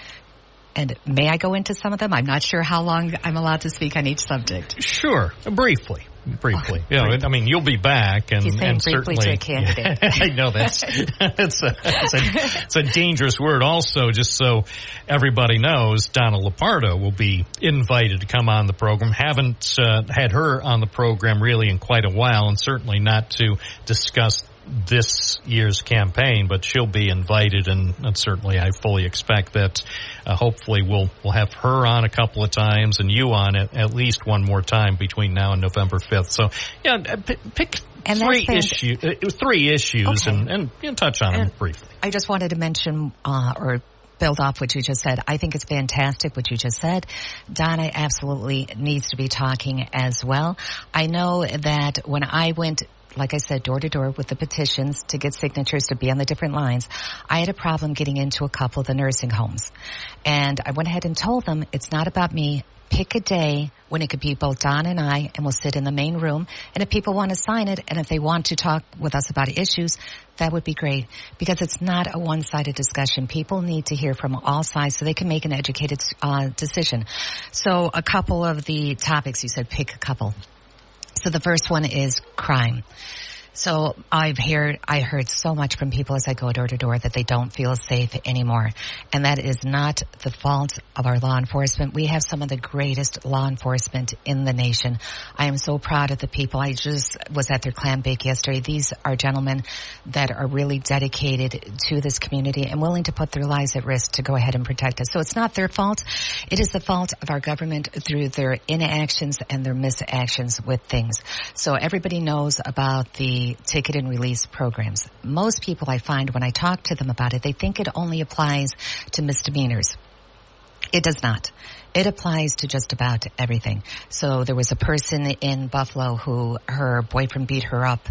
And may I go into some of them? I'm not sure how long I'm allowed to speak on each subject. Sure, briefly. Briefly. I mean, you'll be back, and, He's saying and briefly certainly. to a candidate. I know it's a dangerous word. Also, just so everybody knows, Donna Lapardo will be invited to come on the program. Haven't had her on the program really in quite a while, and certainly not to discuss this year's campaign, but she'll be invited, and certainly I fully expect that hopefully we'll have her on a couple of times and you on at least one more time between now and November 5th. So, pick three issues and touch on them briefly. I just wanted to mention or build off what you just said. I think it's fantastic what you just said. Donna absolutely needs to be talking as well. I know that when I went, like I said, door to door with the petitions to get signatures to be on the different lines, I had a problem getting into a couple of the nursing homes. And I went ahead and told them, it's not about me. Pick a day when it could be both Don and I, and we'll sit in the main room. And if people want to sign it, and if they want to talk with us about issues, that would be great. Because it's not a one-sided discussion. People need to hear from all sides so they can make an educated decision. So a couple of the topics, you said pick a couple. So the first one is crime. So I heard so much from people as I go door to door that they don't feel safe anymore. And that is not the fault of our law enforcement. We have some of the greatest law enforcement in the nation. I am so proud of the people. I just was at their clam bake yesterday. These are gentlemen that are really dedicated to this community and willing to put their lives at risk to go ahead and protect us. So it's not their fault. It is the fault of our government through their inactions and their misactions with things. So everybody knows about the ticket and release programs. Most people I find when I talk to them about it, they think it only applies to misdemeanors. It does not. It applies to just about everything. So there was a person in Buffalo who her boyfriend beat her up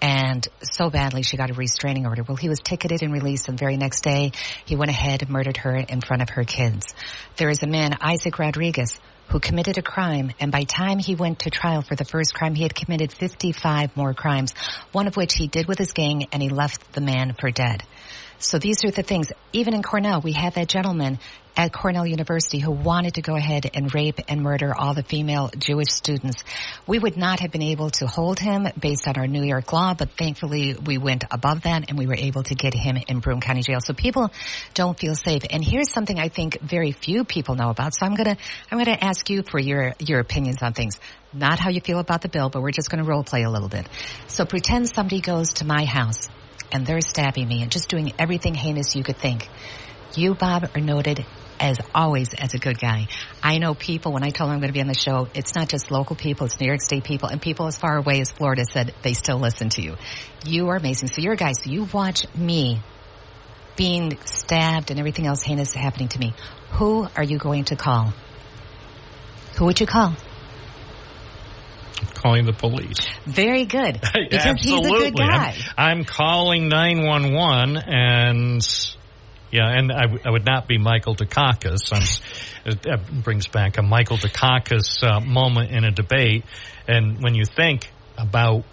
and so badly she got a restraining order. Well, he was ticketed and released, and the very next day he went ahead and murdered her in front of her kids. There is a man, Isaac Rodriguez, who committed a crime, and by the time he went to trial for the first crime, he had committed 55 more crimes, one of which he did with his gang, and he left the man for dead. So these are the things. Even in Cornell, we had that gentleman at Cornell University who wanted to go ahead and rape and murder all the female Jewish students. We would not have been able to hold him based on our New York law, but thankfully we went above that and we were able to get him in Broome County Jail. So people don't feel safe. And here's something I think very few people know about. So I'm gonna ask you for your opinions on things. Not how you feel about the bill, but we're just gonna role play a little bit. So pretend somebody goes to my house and they're stabbing me and just doing everything heinous you could think. You, Bob, are noted as always as a good guy. I know people, when I told them I'm going to be on the show, it's not just local people, it's New York State people, and people as far away as Florida said they still listen to you. You are amazing. So you're a guy, so you watch me being stabbed and everything else heinous happening to me. Who are you going to call? Who would you call? Calling the police. Very good. Because Absolutely. he's a good guy. I'm calling 911 and I would not be Michael Dukakis. It brings back a Michael Dukakis moment in a debate. And when you think about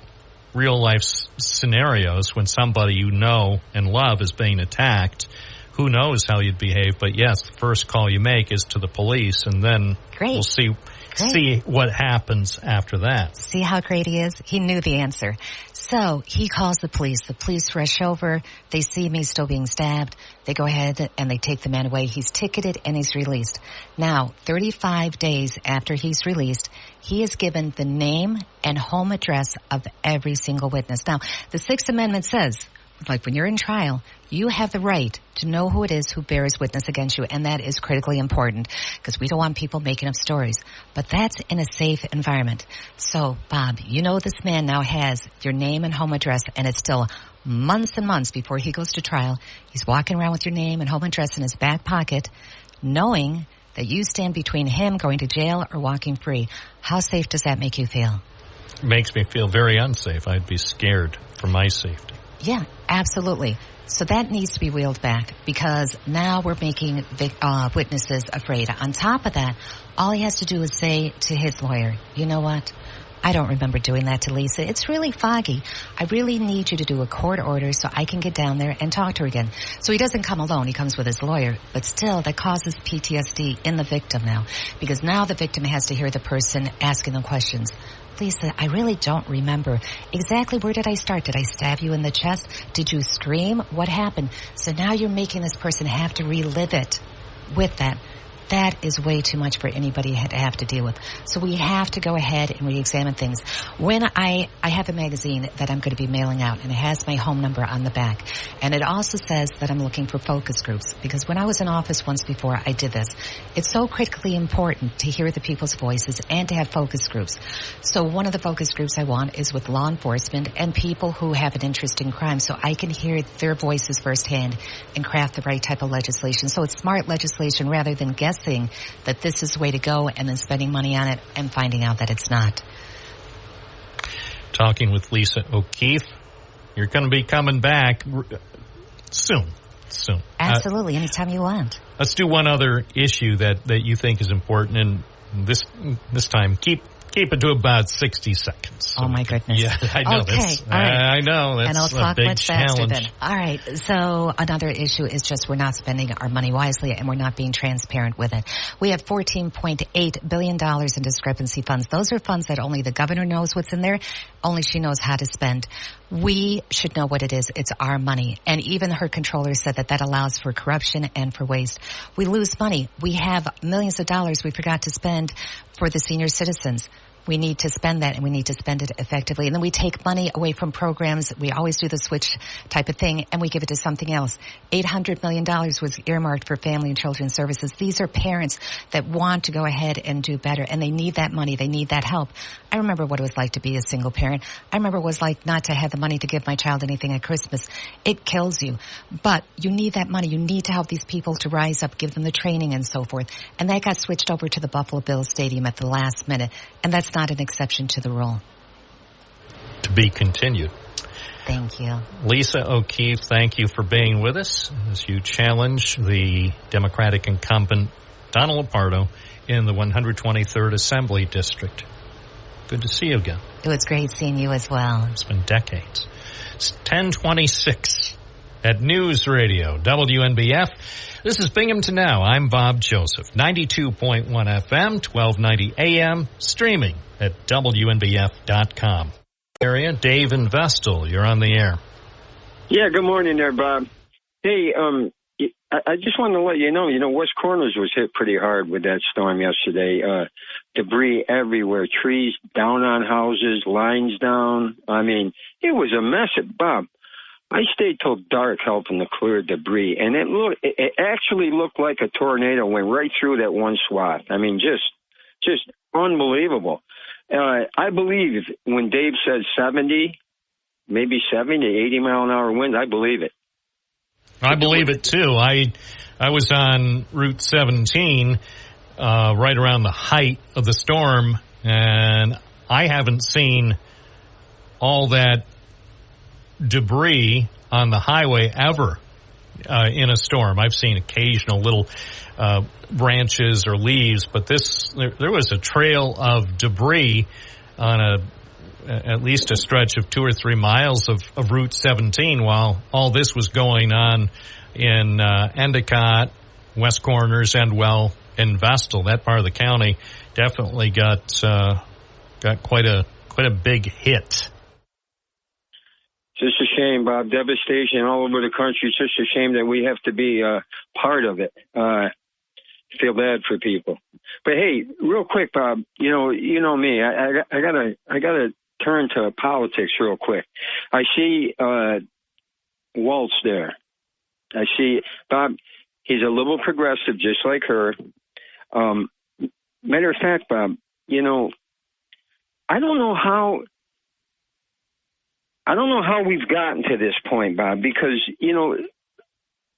real life scenarios when somebody you know and love is being attacked, who knows how you'd behave. But yes, the first call you make is to the police, and then we'll see what happens after that. See how great he is? He knew the answer. So he calls the police. The police rush over. They see me still being stabbed. They go ahead and they take the man away. He's ticketed and he's released. Now, 35 days after he's released, he is given the name and home address of every single witness. Now, the Sixth Amendment says, like when you're in trial, you have the right to know who it is who bears witness against you, and that is critically important because we don't want people making up stories. But that's in a safe environment. So, Bob, you know this man now has your name and home address, and it's still months and months before he goes to trial. He's walking around with your name and home address in his back pocket, knowing that you stand between him going to jail or walking free. How safe does that make you feel? It makes me feel very unsafe. I'd be scared for my safety. Yeah, absolutely. So that needs to be wheeled back because now we're making witnesses afraid. On top of that, all he has to do is say to his lawyer, you know what? I don't remember doing that to Lisa. It's really foggy. I really need you to do a court order so I can get down there and talk to her again. So he doesn't come alone. He comes with his lawyer. But still, that causes PTSD in the victim now. Because now the victim has to hear the person asking them questions. Lisa, I really don't remember. Exactly where did I start? Did I stab you in the chest? Did you scream? What happened? So now you're making this person have to relive it with that. That is way too much for anybody to have to deal with. So we have to go ahead and re-examine things. When I have a magazine that I'm going to be mailing out, and it has my home number on the back. And it also says that I'm looking for focus groups. Because when I was in office once before, I did this. It's so critically important to hear the people's voices and to have focus groups. So one of the focus groups I want is with law enforcement and people who have an interest in crime, so I can hear their voices firsthand and craft the right type of legislation. So it's smart legislation rather than guessing that this is the way to go and then spending money on it and finding out that it's not. Talking with Lisa O'Keefe. You're going to be coming back soon. Absolutely, anytime you want. Let's do one other issue that you think is important, and this time keep it to about 60 seconds. Oh, my goodness. Yeah, I know. Okay, all right. I know. That's and I'll talk a big much challenge. faster then. All right, so another issue is just we're not spending our money wisely and we're not being transparent with it. We have $14.8 billion in discrepancy funds. Those are funds that only the governor knows what's in there. Only she knows how to spend. We should know what it is. It's our money. And even her controller said that allows for corruption and for waste. We lose money. We have millions of dollars we forgot to spend for the senior citizens. We need to spend that, and we need to spend it effectively. And then we take money away from programs. We always do the switch type of thing, and we give it to something else. $800 million was earmarked for family and children's services. These are parents that want to go ahead and do better, and they need that money. They need that help. I remember what it was like to be a single parent. I remember what it was like not to have the money to give my child anything at Christmas. It kills you. But you need that money. You need to help these people to rise up, give them the training and so forth. And that got switched over to the Buffalo Bills Stadium at the last minute, and that's not an exception to the rule. To be continued. Thank you. Lisa O'Keefe, thank you for being with us as you challenge the Democratic incumbent Donald Lapardo in the 123rd Assembly District. Good to see you again. It was great seeing you as well. It's been decades. It's 10:26 at News Radio WNBF. This is Binghamton Now. I'm Bob Joseph. 92.1 FM, 1290 AM, streaming at WNBF.com. Area, Dave in Vestal, you're on the air. Yeah, good morning there, Bob. Hey, I just wanted to let you know, West Corners was hit pretty hard with that storm yesterday. Debris everywhere, trees down on houses, lines down. I mean, it was a mess. Bob, I stayed till dark helping to clear debris, and it actually looked like a tornado went right through that one swath. I mean, just unbelievable. I believe when Dave said 70, maybe 70 to 80 mile an hour winds, I believe it. I believe it too. I was on Route 17 right around the height of the storm, and I haven't seen all that debris on the highway ever in a storm. I've seen occasional little branches or leaves, but there was a trail of debris on at least a stretch of 2 or 3 miles of Route 17 while all this was going on in Endicott, West Corners, and in Vestal. That part of the county definitely got quite a big hit. It's just a shame, Bob. Devastation all over the country. It's just a shame that we have to be part of it. Feel bad for people. But hey, real quick, Bob. You know me. I gotta turn to politics real quick. I see Waltz there. I see Bob. He's a liberal progressive, just like her. Matter of fact, Bob. I don't know how we've gotten to this point, Bob, because,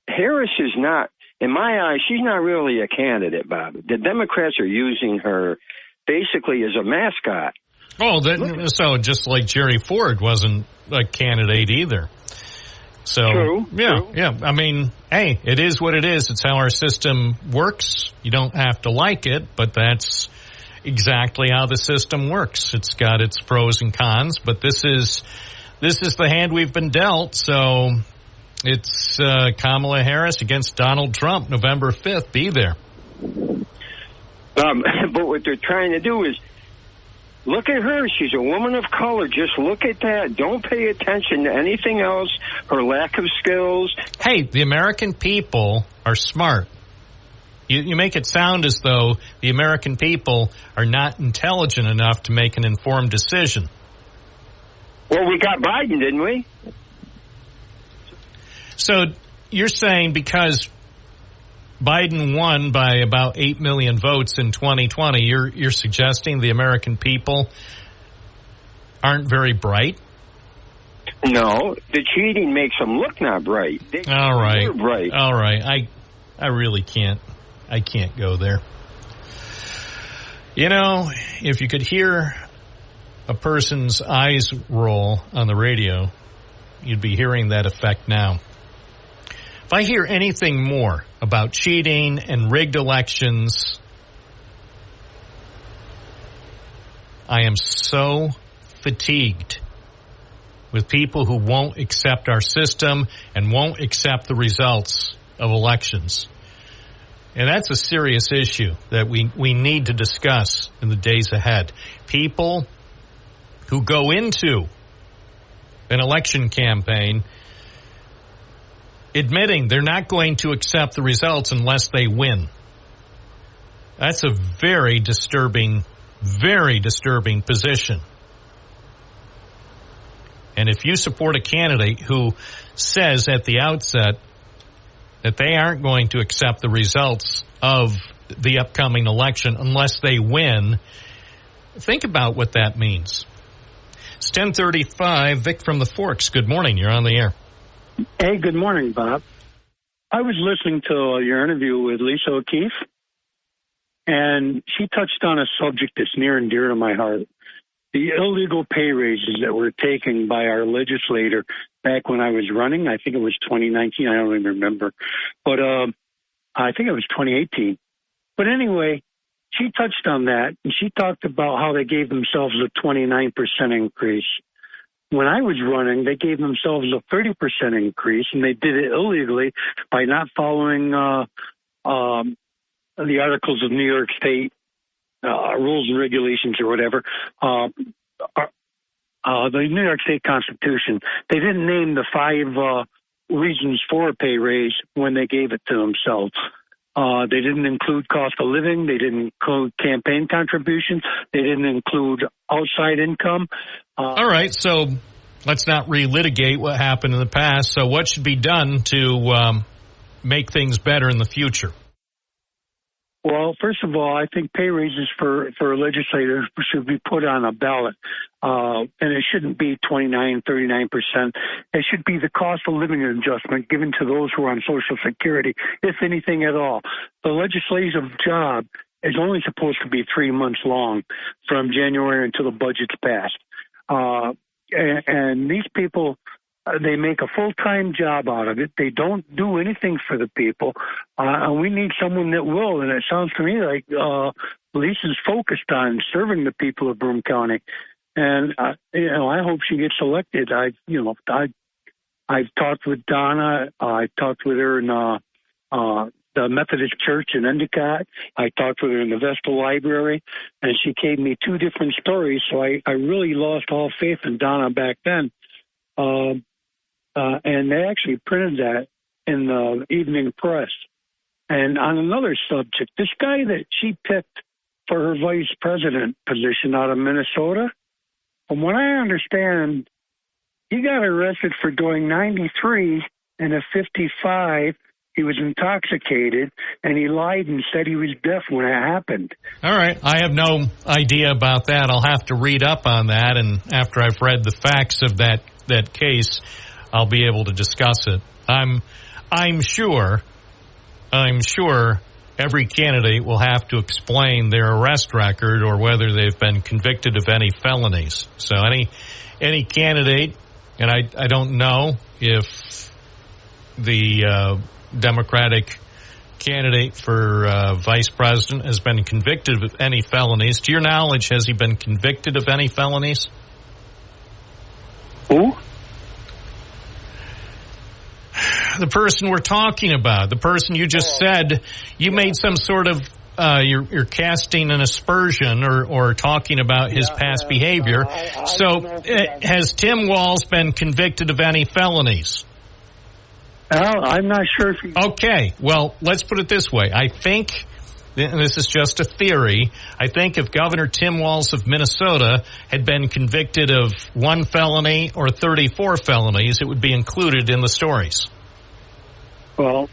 Harris is not, in my eyes, she's not really a candidate, Bob. The Democrats are using her basically as a mascot. Oh, so just like Jerry Ford wasn't a candidate either. So, True. Yeah. I mean, hey, it is what it is. It's how our system works. You don't have to like it, but that's exactly how the system works. It's got its pros and cons, but this is the hand we've been dealt. So it's Kamala Harris against Donald Trump, November 5th. Be there. But what they're trying to do is look at her. She's a woman of color. Just look at that. Don't pay attention to anything else, her lack of skills. Hey, the American people are smart. You make it sound as though the American people are not intelligent enough to make an informed decision. Well, we got Biden, didn't we? So you're saying because Biden won by about 8 million votes in 2020, you're suggesting the American people aren't very bright? No, the cheating makes them look not bright. All right. They're bright. All right. I really can't. I can't go there. You know, if you could hear a person's eyes roll on the radio, you'd be hearing that effect now. If I hear anything more about cheating and rigged elections, I am so fatigued with people who won't accept our system and won't accept the results of elections. And that's a serious issue that we need to discuss in the days ahead. People who go into an election campaign admitting they're not going to accept the results unless they win. That's a very disturbing position. And if you support a candidate who says at the outset that they aren't going to accept the results of the upcoming election unless they win, think about what that means. It's 10:35. Vic from the Forks. Good morning. You're on the air. Hey, good morning, Bob. I was listening to your interview with Lisa O'Keefe, and she touched on a subject that's near and dear to my heart. The illegal pay raises that were taken by our legislator back when I was running. I think it was 2019. I don't even remember. But I think it was 2018. But anyway, she touched on that, and she talked about how they gave themselves a 29% increase. When I was running, they gave themselves a 30% increase, and they did it illegally by not following the Articles of New York State rules and regulations or whatever, the New York State Constitution. They didn't name the 5 reasons for a pay raise when they gave it to themselves. They didn't include cost of living. They didn't include campaign contributions. They didn't include outside income. All right, so let's not relitigate what happened in the past. So what should be done to make things better in the future? Well, first of all, I think pay raises for legislators should be put on a ballot. And it shouldn't be 29, 39%. It should be the cost of living adjustment given to those who are on Social Security, if anything at all. The legislative job is only supposed to be 3 months long from January until the budget's passed. And these people, they make a full-time job out of it. They don't do anything for the people. And we need someone that will. And it sounds to me like Lisa's focused on serving the people of Broome County. And, I hope she gets elected. I've talked with Donna. I talked with her in the Methodist Church in Endicott. I talked with her in the Vestal Library. And she gave me 2 different stories. So I really lost all faith in Donna back then. And they actually printed that in the evening press. And on another subject, this guy that she picked for her vice president position out of Minnesota, from what I understand, he got arrested for doing 93 and a 55. He was intoxicated, and he lied and said he was deaf when it happened. All right. I have no idea about that. I'll have to read up on that, and after I've read the facts of that case, I'll be able to discuss it. I'm sure every candidate will have to explain their arrest record or whether they've been convicted of any felonies. So any candidate, and I don't know if the Democratic candidate for vice president, has been convicted of any felonies. To your knowledge, has he been convicted of any felonies? Who? The person we're talking about, the person you just said, you made some sort of, you're casting an aspersion or talking about his past behavior. Has Tim Walz been convicted of any felonies? I'm not sure if he... Okay, well, let's put it this way. I think, and this is just a theory, I think if Governor Tim Walz of Minnesota had been convicted of 1 felony or 34 felonies, it would be included in the stories. Well,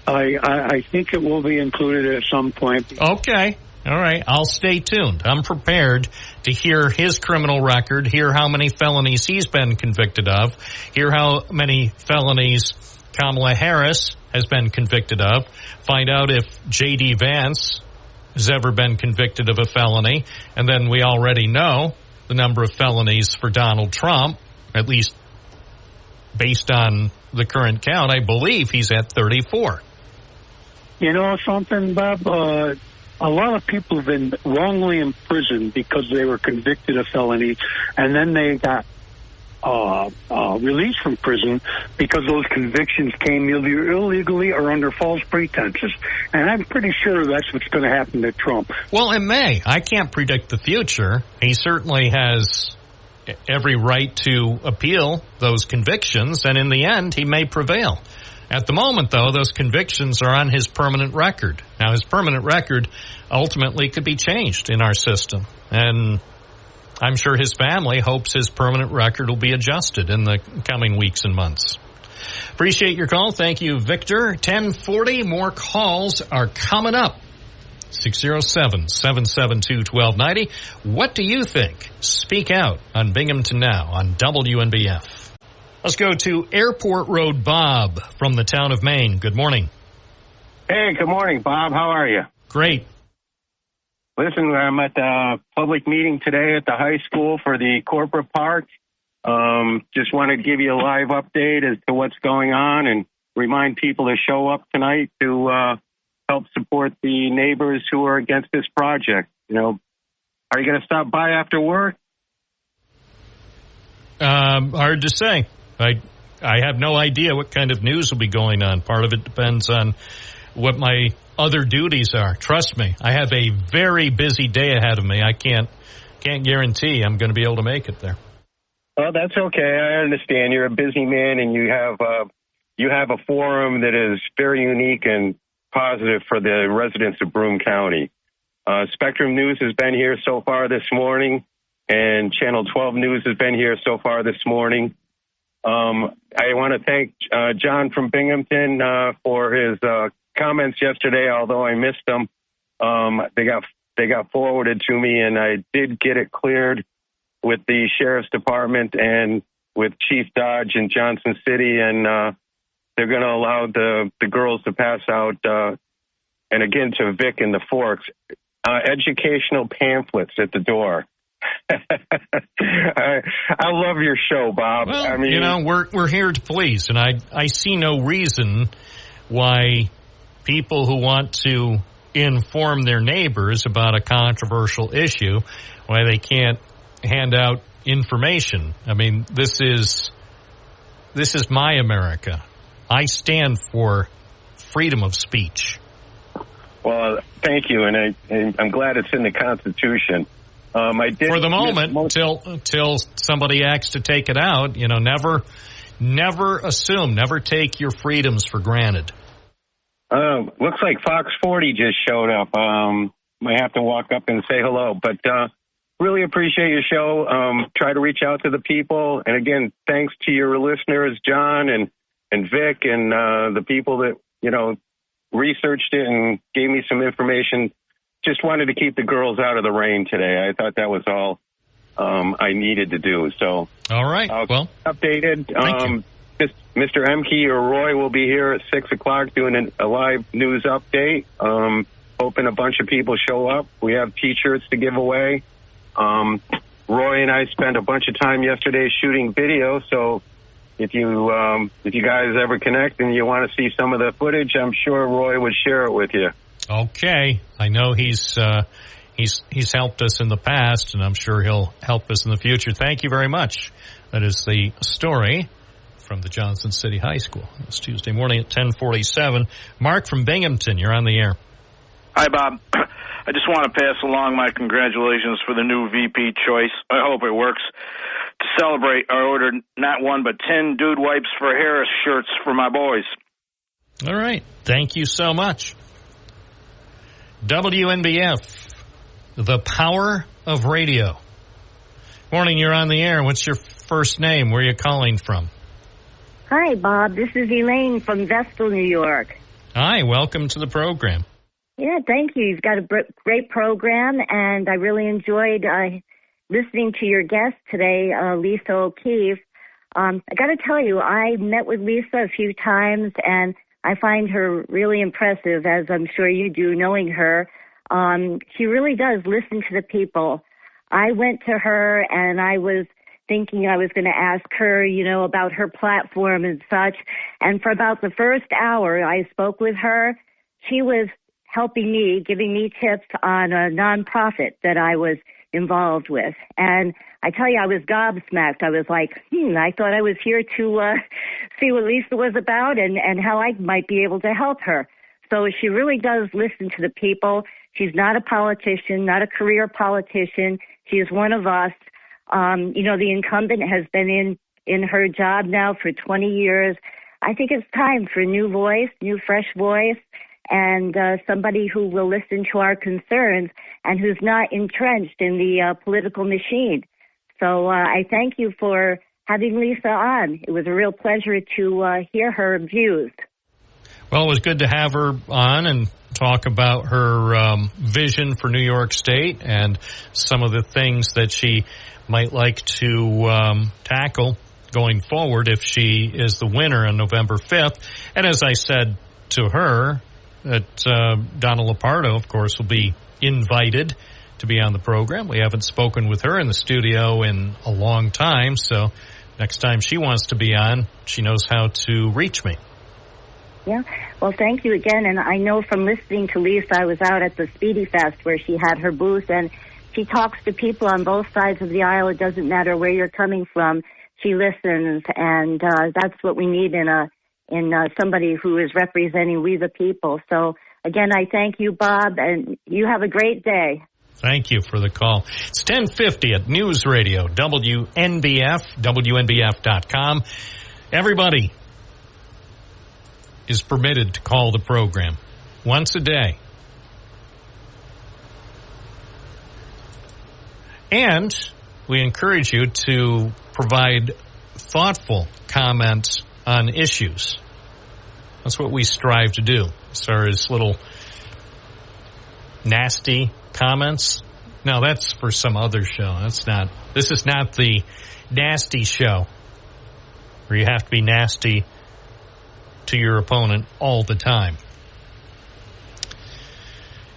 I think it will be included at some point. Okay. All right. I'll stay tuned. I'm prepared to hear his criminal record, hear how many felonies he's been convicted of, hear how many felonies Kamala Harris has been convicted of, find out if J.D. Vance has ever been convicted of a felony, and then we already know the number of felonies for Donald Trump, at least based on the current count. I believe he's at 34. You know something, Bob? A lot of people have been wrongly imprisoned because they were convicted of felonies, and then they got released from prison because those convictions came either illegally or under false pretenses. And I'm pretty sure that's what's going to happen to Trump. Well, it may. I can't predict the future. He certainly has every right to appeal those convictions, and in the end, he may prevail. At the moment, though, those convictions are on his permanent record. Now, his permanent record ultimately could be changed in our system, and I'm sure his family hopes his permanent record will be adjusted in the coming weeks and months. Appreciate your call. Thank you, Victor. 1040, more calls are coming up. 607-772-1290. What do you think? Speak out on Binghamton Now on WNBF. Let's go to Airport Road Bob from the town of Maine. Good morning. Hey, good morning, Bob. How are you? Great. Listen, I'm at the public meeting today at the high school for the corporate park. Just want to give you a live update as to what's going on and remind people to show up tonight to help support the neighbors who are against this project. You know, are you going to stop by after work? Hard to say. I have no idea what kind of news will be going on. Part of it depends on what my other duties are. Trust me, I have a very busy day ahead of me. I can't guarantee I'm going to be able to make it there. Well, that's okay. I understand. You're a busy man, and you have a forum that is very unique and positive for the residents of Broome County. Spectrum News has been here so far this morning, and Channel 12 News has been here so far this morning. I want to thank John from Binghamton for his comments yesterday. Although I missed them, they got forwarded to me, and I did get it cleared with the sheriff's department and with Chief Dodge in Johnson City, and they're going to allow the girls to pass out, and again to Vic and the Forks, educational pamphlets at the door. I love your show, Bob. Well, I mean, you know, we're here to please, and I see no reason why people who want to inform their neighbors about a controversial issue, why they can't hand out information. I mean, this is my America. I stand for freedom of speech. Well, thank you, and I'm glad it's in the Constitution. I did for the moment until somebody acts to take it out. You know, never assume, never take your freedoms for granted. Looks like Fox 40 just showed up. Might have to walk up and say hello, but really appreciate your show. Try to reach out to the people, and again, thanks to your listeners, John and Vic, and the people that researched it and gave me some information. Just wanted to keep the girls out of the rain today. I thought that was all I needed to do. So, all right. Well, updated. Thank you. Mr. Emke or Roy will be here at 6:00 doing a live news update. Hoping a bunch of people show up. We have T-shirts to give away. Roy and I spent a bunch of time yesterday shooting video, so if you guys ever connect and you want to see some of the footage, I'm sure Roy would share it with you. Okay. I know he's helped us in the past, and I'm sure he'll help us in the future. Thank you very much. That is the story from the Johnson City High School. It's Tuesday morning at 10:47. Mark from Binghamton, you're on the air. Hi, Bob. I just want to pass along my congratulations for the new VP choice. I hope it works. To celebrate, I ordered not one but 10 Dude Wipes for Harris shirts for my boys. All right. Thank you so much. WNBF, the power of radio. Morning, you're on the air. What's your first name? Where are you calling from? Hi, Bob. This is Elaine from Vestal, New York. Hi, welcome to the program. Yeah, thank you. You've got a great program, and I really enjoyed listening to your guest today, Lisa O'Keefe. I got to tell you, I met with Lisa a few times, and I find her really impressive, as I'm sure you do, knowing her. She really does listen to the people. I went to her, and I was thinking I was going to ask her, about her platform and such. And for about the first hour I spoke with her, she was helping me, giving me tips on a nonprofit that I was involved with. And I tell you, I was gobsmacked. I was like, I thought I was here to see what Lisa was about and how I might be able to help her. So she really does listen to the people. She's not a politician, not a career politician. She is one of us. The incumbent has been in her job now for 20 years. I think it's time for a new voice, new fresh voice, and somebody who will listen to our concerns and who's not entrenched in the political machine. So I thank you for having Lisa on. It was a real pleasure to hear her views. Well, it was good to have her on and talk about her vision for New York State and some of the things that she might like to tackle going forward if she is the winner on November 5th. And as I said to her, that Donna Lopardo, of course, will be invited to be on the program. We haven't spoken with her in the studio in a long time, so next time she wants to be on, she knows how to reach me. Yeah, well, thank you again. And I know from listening to Lisa, I was out at the Speedy Fest where she had her booth, and she talks to people on both sides of the aisle. It doesn't matter where you're coming from. She listens, and that's what we need in somebody who is representing we the people. So, again, I thank you, Bob, and you have a great day. Thank you for the call. It's 10:50 at News Radio, WNBF, WNBF.com. Everybody is permitted to call the program once a day. And we encourage you to provide thoughtful comments on issues. That's what we strive to do. As far as little nasty comments, no, that's for some other show. This is not the nasty show where you have to be nasty to your opponent all the time.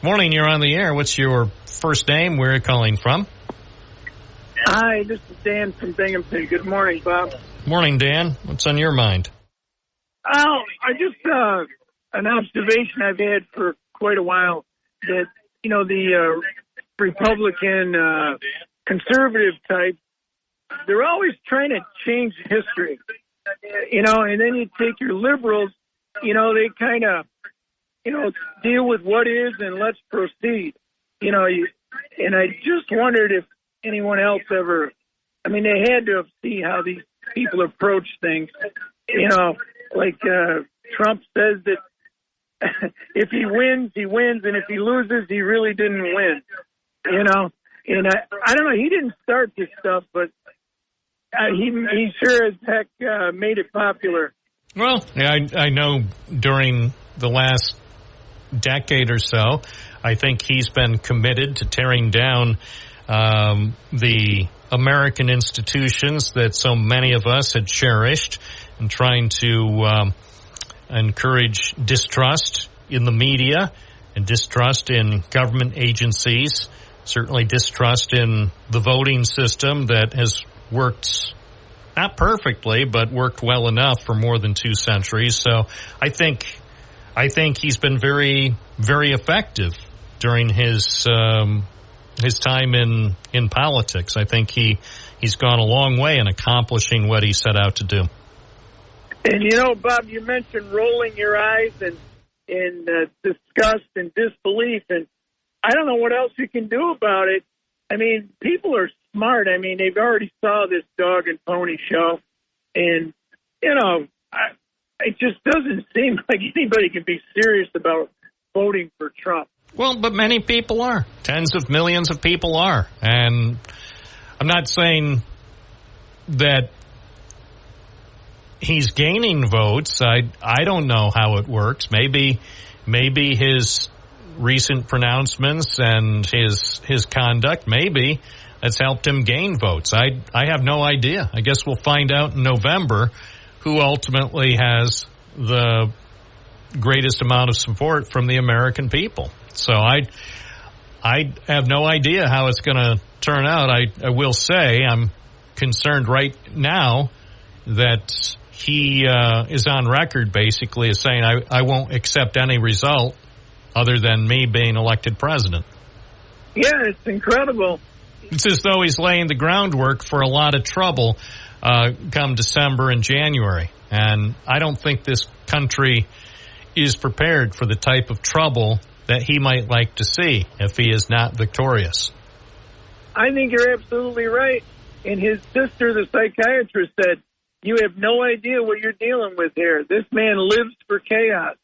Morning, you're on the air. What's your first name? Where are you calling from? Hi, this is Dan from Binghamton. Good morning, Bob. Morning, Dan. What's on your mind? Oh, I just an observation I've had for quite a while that, the Republican conservative type, they're always trying to change history, and then you take your liberals, they kind of, deal with what is and let's proceed, and I just wondered if anyone else ever, they had to see how these people approach things, like Trump says that if he wins, and if he loses, he really didn't win, and I don't know, he didn't start this stuff, but he sure as heck made it popular. Well, yeah, I know during the last decade or so, I think he's been committed to tearing down the American institutions that so many of us had cherished and trying to encourage distrust in the media and distrust in government agencies, certainly distrust in the voting system that has worked not perfectly, but worked well enough for more than 2 centuries. So I think he's been very, very effective during his time in politics. I think he's gone a long way in accomplishing what he set out to do. And Bob, you mentioned rolling your eyes and disgust and disbelief, and I don't know what else you can do about it. I mean, people are smart. I mean, they've already saw this dog and pony show, and it just doesn't seem like anybody can be serious about voting for Trump. Well, but many people are. Tens of millions of people are. And I'm not saying that he's gaining votes. I don't know how it works. Maybe his recent pronouncements and his conduct, maybe that's helped him gain votes. I have no idea. I guess we'll find out in November who ultimately has the greatest amount of support from the American people. So I have no idea how it's going to turn out. I will say I'm concerned right now that he is on record basically as saying I won't accept any result other than me being elected president. Yeah, it's incredible. It's as though he's laying the groundwork for a lot of trouble come December and January. And I don't think this country is prepared for the type of trouble that he might like to see if he is not victorious. I think you're absolutely right. And his sister, the psychiatrist, said, you have no idea what you're dealing with here. This man lives for chaos.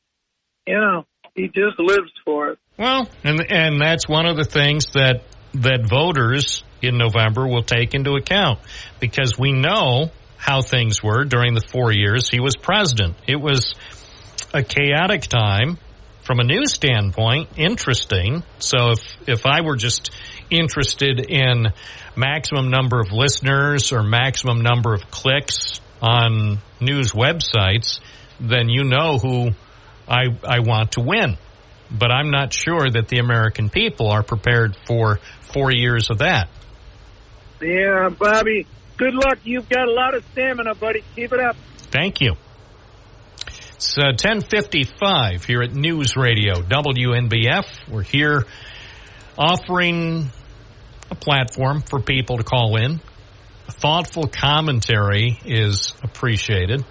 He just lives for it. Well, and that's one of the things that voters in November will take into account, because we know how things were during the 4 years he was president. It was a chaotic time from a news standpoint, interesting. So if I were just interested in maximum number of listeners or maximum number of clicks on news websites, then you know who I want to win. But I'm not sure that the American people are prepared for 4 years of that. Yeah, Bobby, good luck. You've got a lot of stamina, buddy. Keep it up. Thank you. It's 10:55 here at News Radio WNBF. We're here offering a platform for people to call in. Thoughtful commentary is appreciated.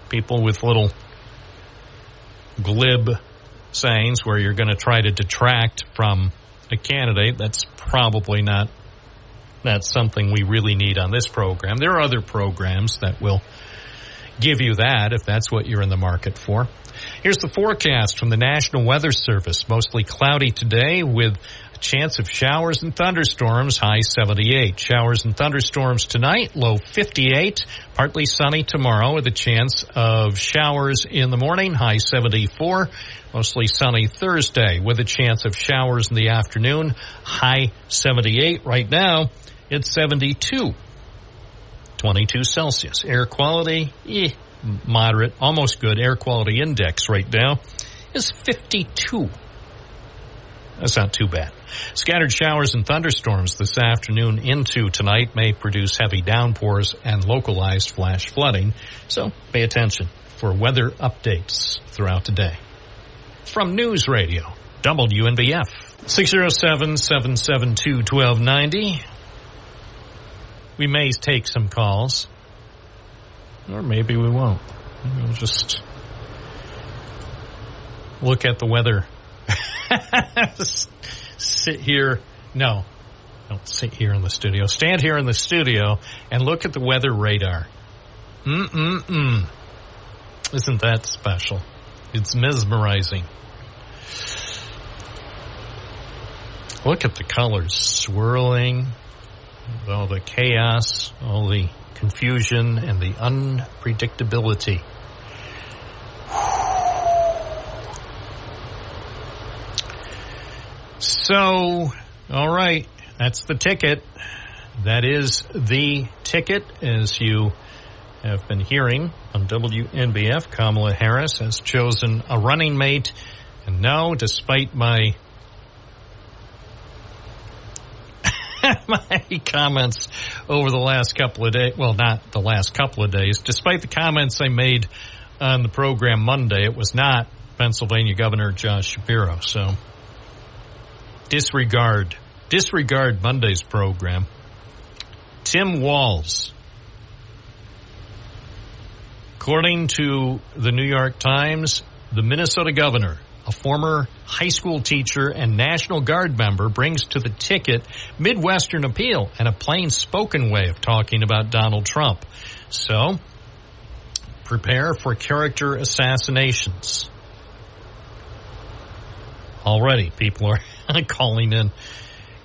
People with little glib sayings where you're going to try to detract from a candidate, that's probably not something we really need on this program. There are other programs that will give you that if that's what you're in the market for. Here's the forecast from the National Weather Service. Mostly cloudy today with a chance of showers and thunderstorms, high 78. Showers and thunderstorms tonight, low 58. Partly sunny tomorrow with a chance of showers in the morning, high 74. Mostly sunny Thursday with a chance of showers in the afternoon, high 78. Right now, it's 72. 22 Celsius. Air quality, moderate, almost good. Air quality index right now is 52. That's not too bad. Scattered showers and thunderstorms this afternoon into tonight may produce heavy downpours and localized flash flooding. So pay attention for weather updates throughout the day. From News Radio, WNBF, 607-772-1290. We may take some calls, or maybe we won't. We'll just look at the weather. Sit here. No, don't sit here in the studio. Stand here in the studio and look at the weather radar. Isn't that special? It's mesmerizing. Look at the colors swirling. All the chaos, all the confusion, and the unpredictability. So, all right, that's the ticket. That is the ticket, as you have been hearing on WNBF. Kamala Harris has chosen a running mate. And no, despite my my comments over the last couple of days. Well, not the last couple of days. Despite the comments I made on the program Monday, it was not Pennsylvania Governor Josh Shapiro. So disregard Monday's program. Tim Walz. According to the New York Times, the Minnesota governor, a former high school teacher and National Guard member, brings to the ticket Midwestern appeal and a plain-spoken way of talking about Donald Trump. So, prepare for character assassinations. Already, people are calling in.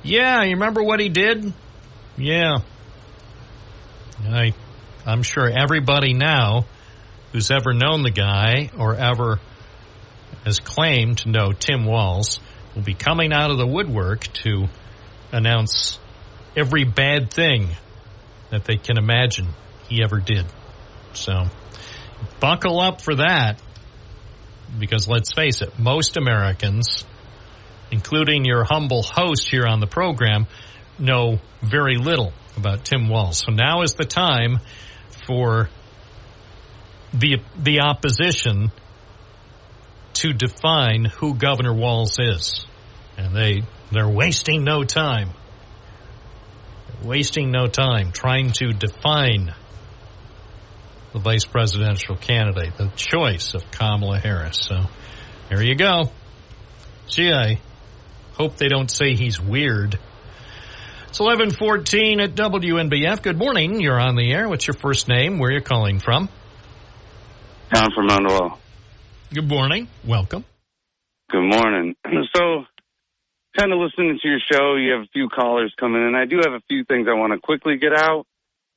Yeah, you remember what he did? Yeah. I'm sure everybody now who's ever known the guy or ever has claimed to know Tim Walz will be coming out of the woodwork to announce every bad thing that they can imagine he ever did. So buckle up for that, because let's face it, most Americans, including your humble host here on the program, know very little about Tim Walz. So now is the time for the opposition to define who Governor Walz is. And they're wasting no time. Wasting no time trying to define the vice presidential candidate, the choice of Kamala Harris. So there you go. Gee, I hope they don't say he's weird. It's 11:14 at WNBF. Good morning. You're on the air. What's your first name? Where are you calling from? Tom from Manuel. Good morning. Welcome. Good morning. So, kind of listening to your show, you have a few callers coming in. I do have a few things I want to quickly get out.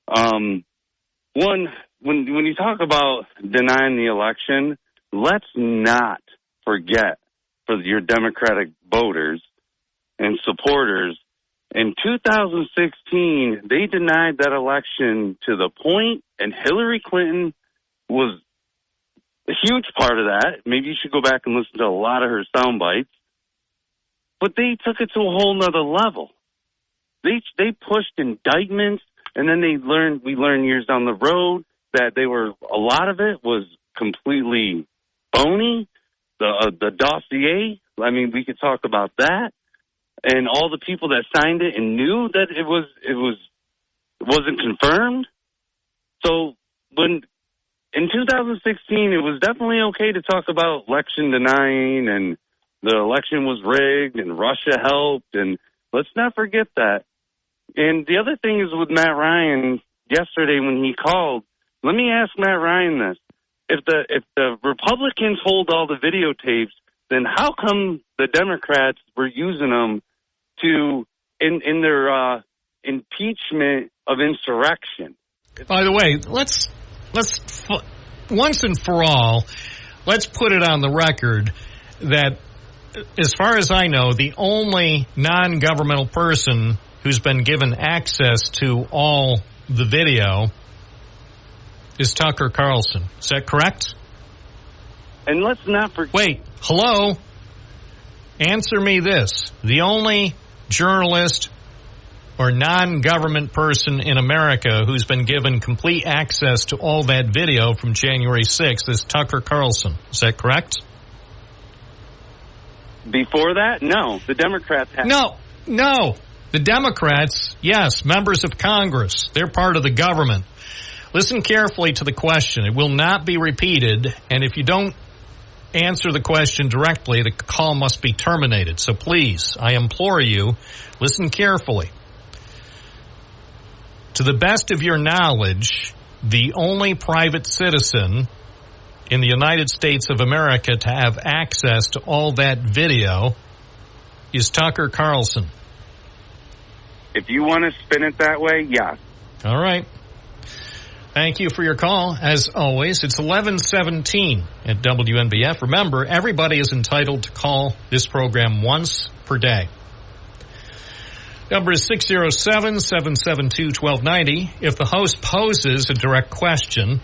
One, when you talk about denying the election, let's not forget for your Democratic voters and supporters, in 2016, they denied that election to the point, and Hillary Clinton was a huge part of that. Maybe you should go back and listen to a lot of her sound bites. But they took it to a whole nother level. They pushed indictments, and then we learned years down the road that a lot of it was completely phony. The dossier, I mean, we could talk about that. And all the people that signed it and knew that it wasn't confirmed. So in 2016, it was definitely okay to talk about election denying and the election was rigged and Russia helped, and let's not forget that. And the other thing is with Matt Ryan yesterday when he called, let me ask Matt Ryan this. If the Republicans hold all the videotapes, then how come the Democrats were using them in their impeachment of insurrection? By the way, let's once and for all, let's put it on the record that, as far as I know, the only non-governmental person who's been given access to all the video is Tucker Carlson. Is that correct? And let's not forget... Wait, hello? Answer me this. The only journalist or non-government person in America who's been given complete access to all that video from January 6th is Tucker Carlson. Is that correct? Before that, no. The Democrats have... No. The Democrats, yes, members of Congress. They're part of the government. Listen carefully to the question. It will not be repeated, and if you don't answer the question directly, the call must be terminated. So please, I implore you, listen carefully. To the best of your knowledge, the only private citizen in the United States of America to have access to all that video is Tucker Carlson. If you want to spin it that way, yes. All right. Thank you for your call. As always, it's 11:17 at WNBF. Remember, everybody is entitled to call this program once per day. Number is 607-772-1290. If the host poses a direct question,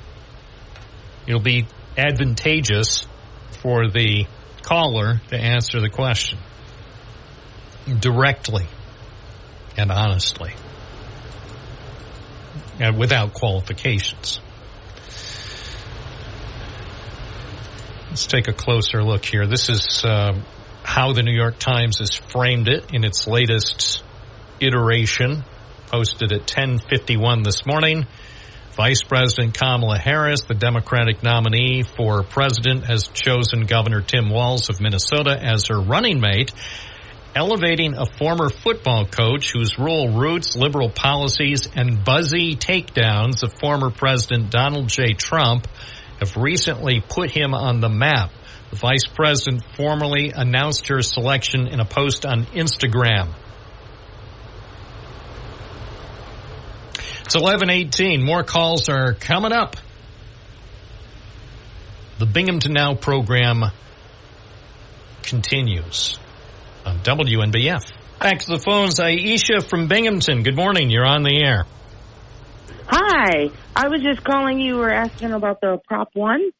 it'll be advantageous for the caller to answer the question directly. and honestly, and without qualifications. Let's take a closer look here. This is how the New York Times has framed it in its latest iteration, posted at 10:51 this morning. Vice President Kamala Harris, the Democratic nominee for president, has chosen Governor Tim Walz of Minnesota as her running mate, elevating a former football coach whose rural roots, liberal policies, and buzzy takedowns of former President Donald J. Trump have recently put him on the map. The vice president formally announced her selection in a post on Instagram. It's 11:18. More calls are coming up. The Binghamton Now program continues on WNBF. Back to the phones. Aisha from Binghamton. Good morning. You're on the air. Hi. I was just calling. You were asking about the Prop 1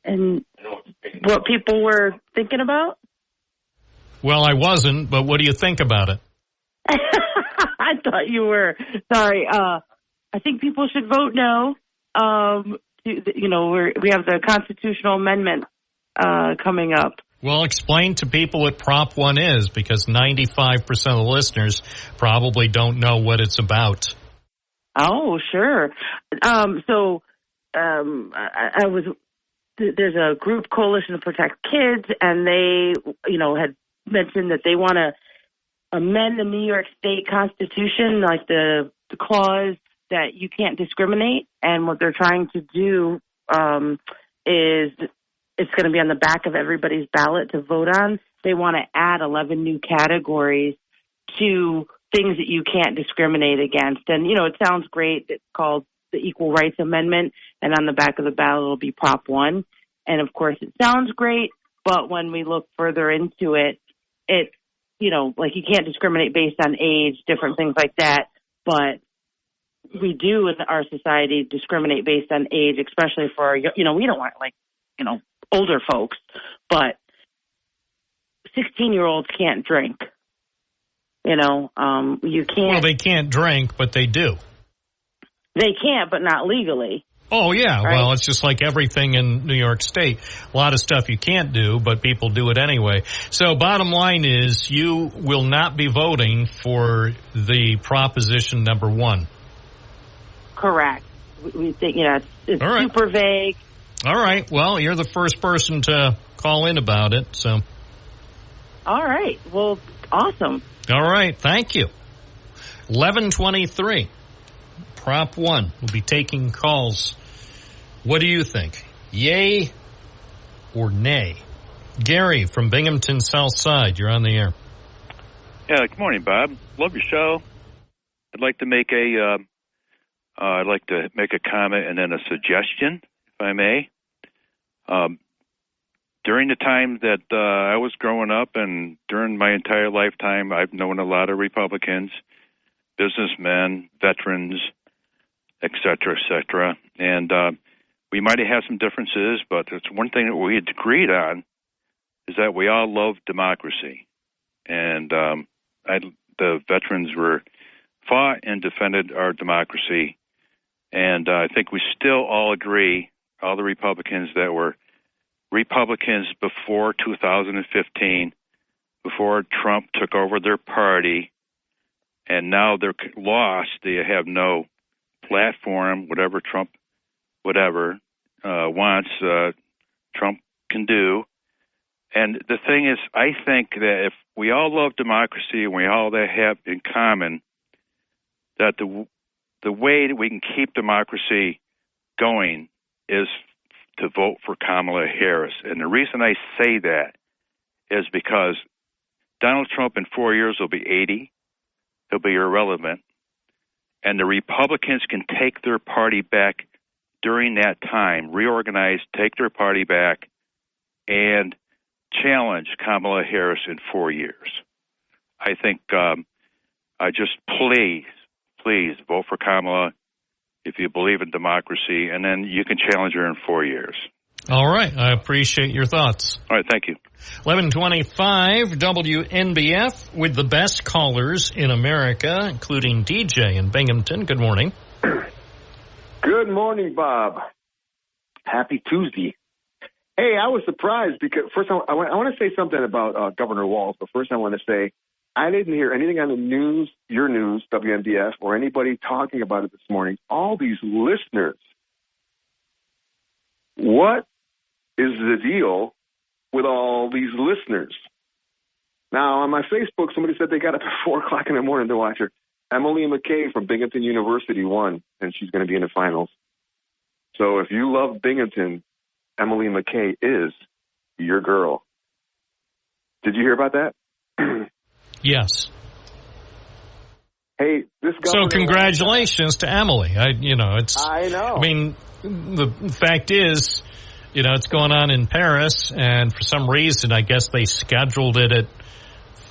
and what people were thinking about. Well, I wasn't, but what do you think about it? I thought you were. Sorry. I think people should vote no. We have the constitutional amendment coming up. Well, explain to people what Prop 1 is, because 95% of the listeners probably don't know what it's about. Oh, sure. There's a group, Coalition to Protect Kids, and they, had mentioned that they want to amend the New York State Constitution, like the clause that you can't discriminate. And what they're trying to do is it's going to be on the back of everybody's ballot to vote on. They want to add 11 new categories to things that you can't discriminate against. And, it sounds great. It's called the Equal Rights Amendment, and on the back of the ballot it'll be Prop 1. And, of course, it sounds great, but when we look further into it, it's, like you can't discriminate based on age, different things like that. But we do in our society discriminate based on age, especially for our, we don't want older folks, but 16-year-olds can't drink. You can't. Well, they can't drink, but they do. They can't, but not legally. Oh, yeah. Right? Well, it's just like everything in New York State. A lot of stuff you can't do, but people do it anyway. So bottom line is you will not be voting for the proposition number 1. Correct. We think, it's All right. super vague. All right. Well, you're the first person to call in about it, so. All right. Well, awesome. All right. Thank you. 11:23. Prop 1. We'll be taking calls. What do you think? Yay or nay? Gary from Binghamton South Side. You're on the air. Yeah. Good morning, Bob. Love your show. I'd like to make a comment and then a suggestion, if I may. During the time that I was growing up and during my entire lifetime, I've known a lot of Republicans, businessmen, veterans, et cetera, and we might have had some differences, but it's one thing that we had agreed on is that we all love democracy, and the veterans fought and defended our democracy, and I think we still all agree, all the Republicans that were Republicans before 2015, before Trump took over their party, and now they're lost. They have no platform, whatever Trump wants, Trump can do. And the thing is, I think that if we all love democracy and we all have in common, that the way that we can keep democracy going is to vote for Kamala Harris. And the reason I say that is because Donald Trump in 4 years will be 80. He'll be irrelevant. And the Republicans can take their party back during that time, reorganize, take their party back, and challenge Kamala Harris in 4 years. I think I just please vote for Kamala if you believe in democracy, and then you can challenge her in 4 years. All right. I appreciate your thoughts. All right. Thank you. 1125 WNBF with the best callers in America, including DJ in Binghamton. Good morning. Good morning, Bob. Happy Tuesday. Hey, I was surprised because first I want to say something about Governor Walz, but first I want to say I didn't hear anything on the news, your news, WNBF, or anybody talking about it this morning. All these listeners. What is the deal with all these listeners? Now, on my Facebook, somebody said they got up at 4 o'clock in the morning to watch her. Emily McKay from Binghamton University won, and she's going to be in the finals. So if you love Binghamton, Emily McKay is your girl. Did you hear about that? Yes. Hey, this So governor... congratulations to Emily. I know. I mean, the fact is, it's going on in Paris, and for some reason, I guess they scheduled it at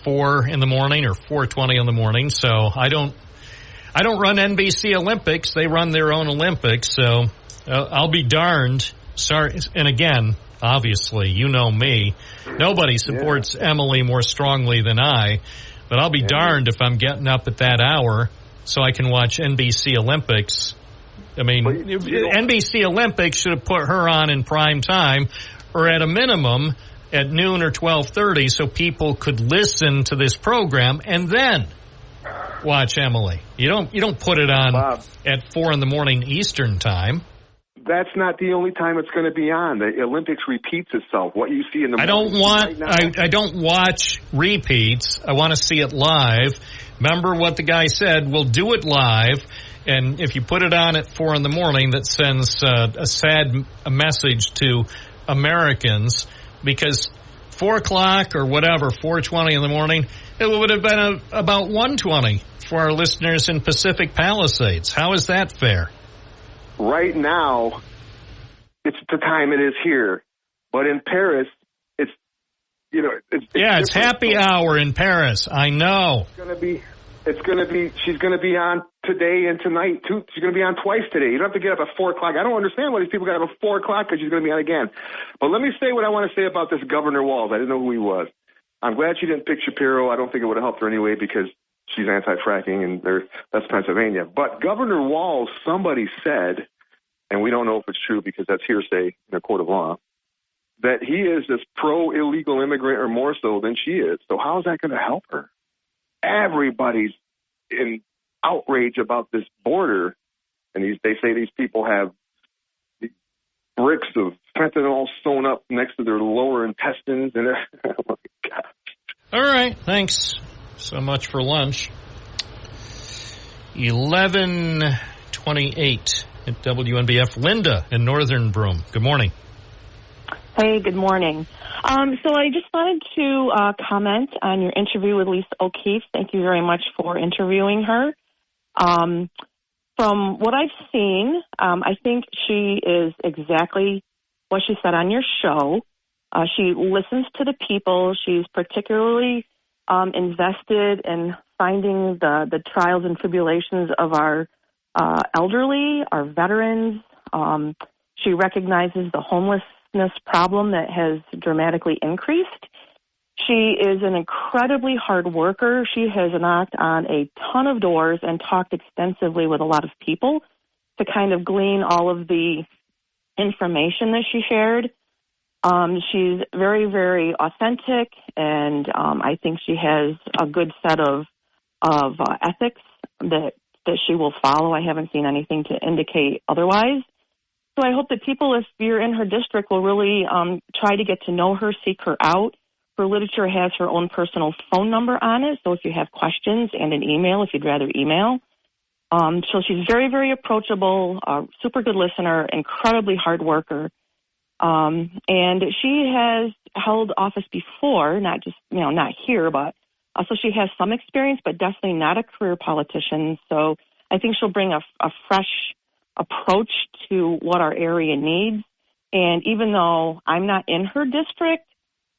4 in the morning or 4:20 in the morning. So I don't run NBC Olympics. They run their own Olympics. So I'll be darned. Sorry. And again, obviously, you know me. Nobody supports Emily more strongly than I. But I'll be darned if I'm getting up at that hour so I can watch NBC Olympics. I mean, NBC Olympics should have put her on in prime time, or at a minimum at noon or 12:30, so people could listen to this program and then watch Emily. You don't put it on Bob, at 4 in the morning Eastern time. That's not the only time it's going to be on. The Olympics repeats itself. What you see in the I don't watch repeats. I want to see it live. Remember what the guy said? We'll do it live. And if you put it on at 4 in the morning, that sends a sad message to Americans, because 4 o'clock or whatever, 4:20 in the morning, it would have been about 1:20 for our listeners in Pacific Palisades. How is that fair? Right now, it's the time it is here. But in Paris, it's it's happy hour in Paris. I know. She's going to be on today and tonight, too. She's going to be on twice today. You don't have to get up at 4 o'clock. I don't understand why these people got up at 4 o'clock, because she's going to be on again. But let me say what I want to say about this Governor Walz. I didn't know who he was. I'm glad she didn't pick Shapiro. I don't think it would have helped her anyway, because she's anti-fracking, and that's Pennsylvania. But Governor Walz, somebody said, and we don't know if it's true because that's hearsay in a court of law, that he is as pro-illegal immigrant or more so than she is. So how is that going to help her? Everybody's in outrage about this border, and they say these people have bricks of fentanyl sewn up next to their lower intestines. And oh my God. All right, thanks so much for lunch. 11:28 at WNBF. Linda in Northern Broome. Good morning. Hey, good morning. So I just wanted to comment on your interview with Lisa O'Keefe. Thank you very much for interviewing her. From what I've seen, I think she is exactly what she said on your show. She listens to the people. She's particularly invested in finding the trials and tribulations of our elderly, our veterans. She recognizes the homelessness problem that has dramatically increased. She is an incredibly hard worker. She has knocked on a ton of doors and talked extensively with a lot of people to kind of glean all of the information that she shared. She's very, very authentic, and I think she has a good set of ethics that she will follow. I haven't seen anything to indicate otherwise. So I hope that people, if you're in her district, will really try to get to know her, seek her out. Her literature has her own personal phone number on it, so if you have questions, and an email if you'd rather email. So she's very, very approachable, super good listener, incredibly hard worker. And she has held office before, not just, not here, but so she has some experience, but definitely not a career politician. So I think she'll bring a fresh approach to what our area needs. And even though I'm not in her district,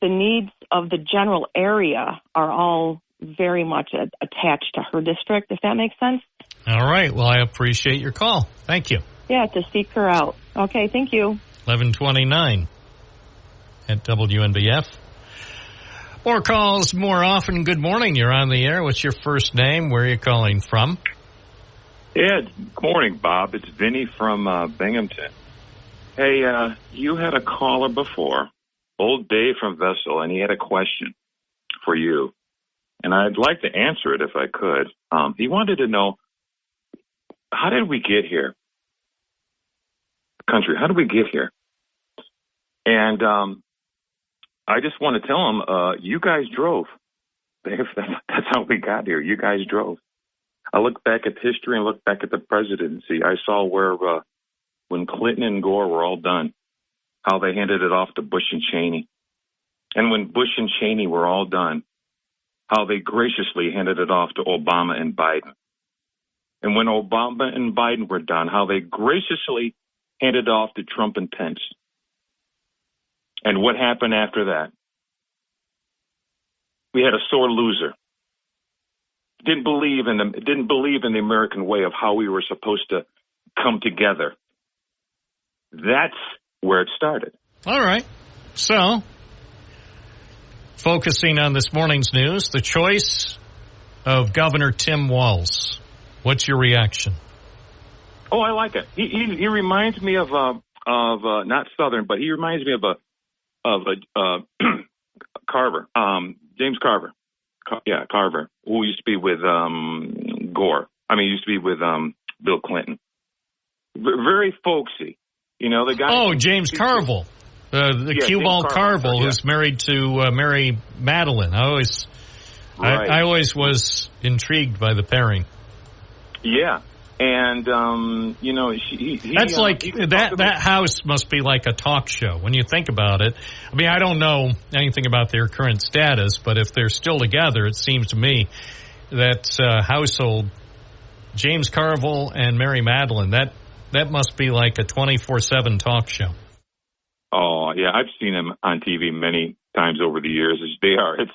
the needs of the general area are all very much attached to her district, if that makes sense. All right. Well, I appreciate your call. Thank you. Yeah, to seek her out. Okay, thank you. 11:29 at WNBF. More calls, more often. Good morning. You're on the air. What's your first name? Where are you calling from? Yeah, good morning, Bob. It's Vinny from Binghamton. Hey, you had a caller before, old Dave from Vessel, and he had a question for you. And I'd like to answer it if I could. He wanted to know, how did we get here? Country, how did we get here? And I just want to tell him, you guys drove. Dave, that's how we got here. You guys drove. I look back at history and look back at the presidency. I saw where when Clinton and Gore were all done, how they handed it off to Bush and Cheney. And when Bush and Cheney were all done, how they graciously handed it off to Obama and Biden. And when Obama and Biden were done, how they graciously handed it off to Trump and Pence. And what happened after that? We had a sore loser. Didn't believe in the American way of how we were supposed to come together. That's where it started. All right. So, focusing on this morning's news, the choice of Governor Tim Walz. What's your reaction? Oh, I like it. He reminds me of not Southern, but he reminds me of a Carver, James Carver. Carver, who used to be with Gore. Used to be with Bill Clinton. Very folksy. You know, the guy. Oh, James Carville. The cue ball Carville, who's married to Mary Madeline. I always was intrigued by the pairing. Yeah. And, that's that house must be like a talk show when you think about it. I mean, I don't know anything about their current status, but if they're still together, it seems to me that household, James Carville and Mary Madeline, that must be like a 24/7 talk show. Oh, yeah. I've seen them on TV many times over the years. They are. It's,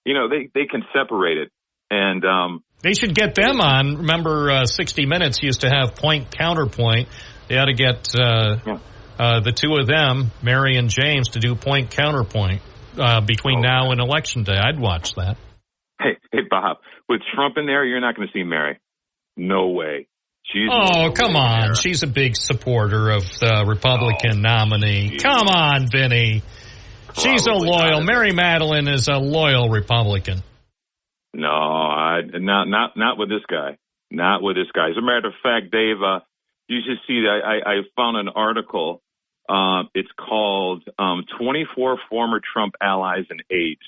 they can separate it. And, they should get them on. Remember, 60 Minutes used to have point counterpoint. They ought to get the two of them, Mary and James, to do point counterpoint between now and Election Day. I'd watch that. Hey, Bob, with Trump in there, you're not going to see Mary. No way. Come on. There. She's a big supporter of the Republican nominee. Geez. Come on, Vinny. She's a loyal. Mary Madeline is a loyal Republican. No, not with this guy. Not with this guy. As a matter of fact, Dave, you should see that I found an article. It's called 24 Former Trump Allies and Aides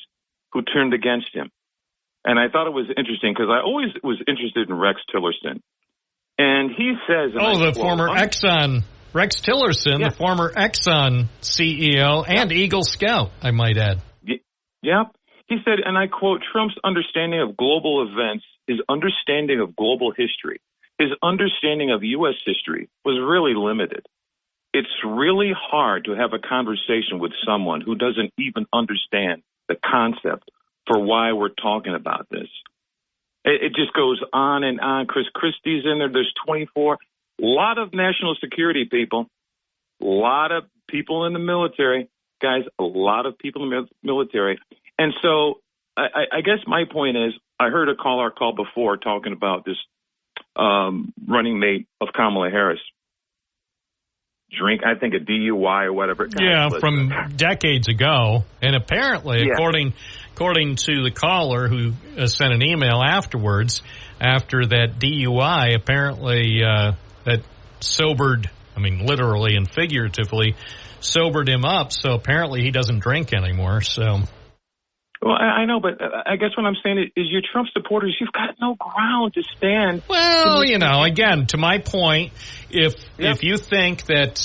Who Turned Against Him. And I thought it was interesting because I always was interested in Rex Tillerson. And he says... former Exxon, Rex Tillerson, the former Exxon CEO and Eagle Scout, I might add. Yeah. He said, and I quote, Trump's understanding of global events, his understanding of global history, his understanding of U.S. history was really limited. It's really hard to have a conversation with someone who doesn't even understand the concept for why we're talking about this. It just goes on and on. Chris Christie's in there. There's 24. A lot of national security people, a lot of people in the military, guys, a lot of people in the military. And so I guess my point is I heard a caller call before talking about this running mate of Kamala Harris. I think a DUI or whatever. From decades ago. And apparently, according to the caller who sent an email afterwards, after that DUI, apparently that sobered, literally and figuratively, sobered him up. So apparently he doesn't drink anymore. So... Well, I know, but I guess what I'm saying is your Trump supporters, you've got no ground to stand. Well, again, to my point, if you think that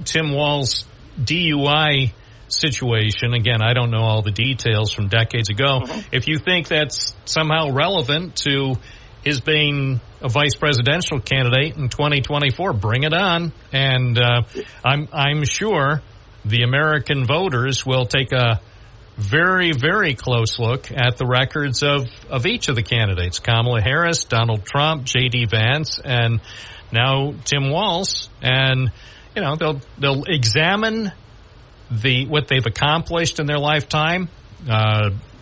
Tim Walz's DUI situation, again, I don't know all the details from decades ago, if you think that's somehow relevant to his being a vice presidential candidate in 2024, bring it on. And I'm sure the American voters will take a very, very close look at the records of each of the candidates, Kamala Harris, Donald Trump, J.D. Vance, and now Tim Walz. And they'll examine what they've accomplished in their lifetime.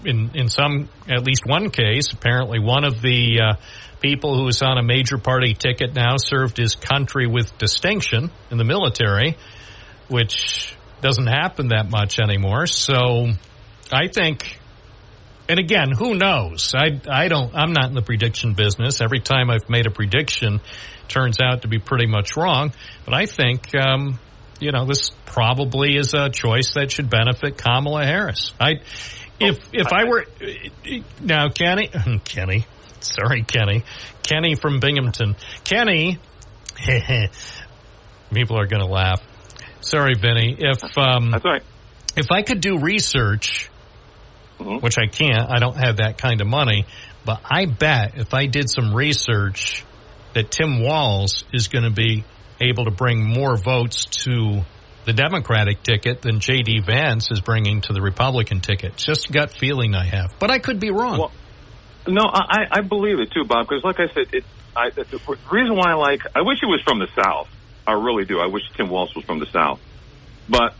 In some, at least one case, apparently one of the people who is on a major party ticket now served his country with distinction in the military, which doesn't happen that much anymore. So I think, and again, who knows? I'm not in the prediction business. Every time I've made a prediction, it turns out to be pretty much wrong. But I think, this probably is a choice that should benefit Kamala Harris. If I were now, Kenny from Binghamton, Kenny, people are going to laugh. Sorry, Vinny. That's right. If I could do research, which I can't, I don't have that kind of money, but I bet if I did some research that Tim Walz is going to be able to bring more votes to the Democratic ticket than J.D. Vance is bringing to the Republican ticket. It's just a gut feeling I have. But I could be wrong. Well, no, I believe it too, Bob, because like I said, the reason why I wish he was from the South. I really do. I wish Tim Walz was from the South. But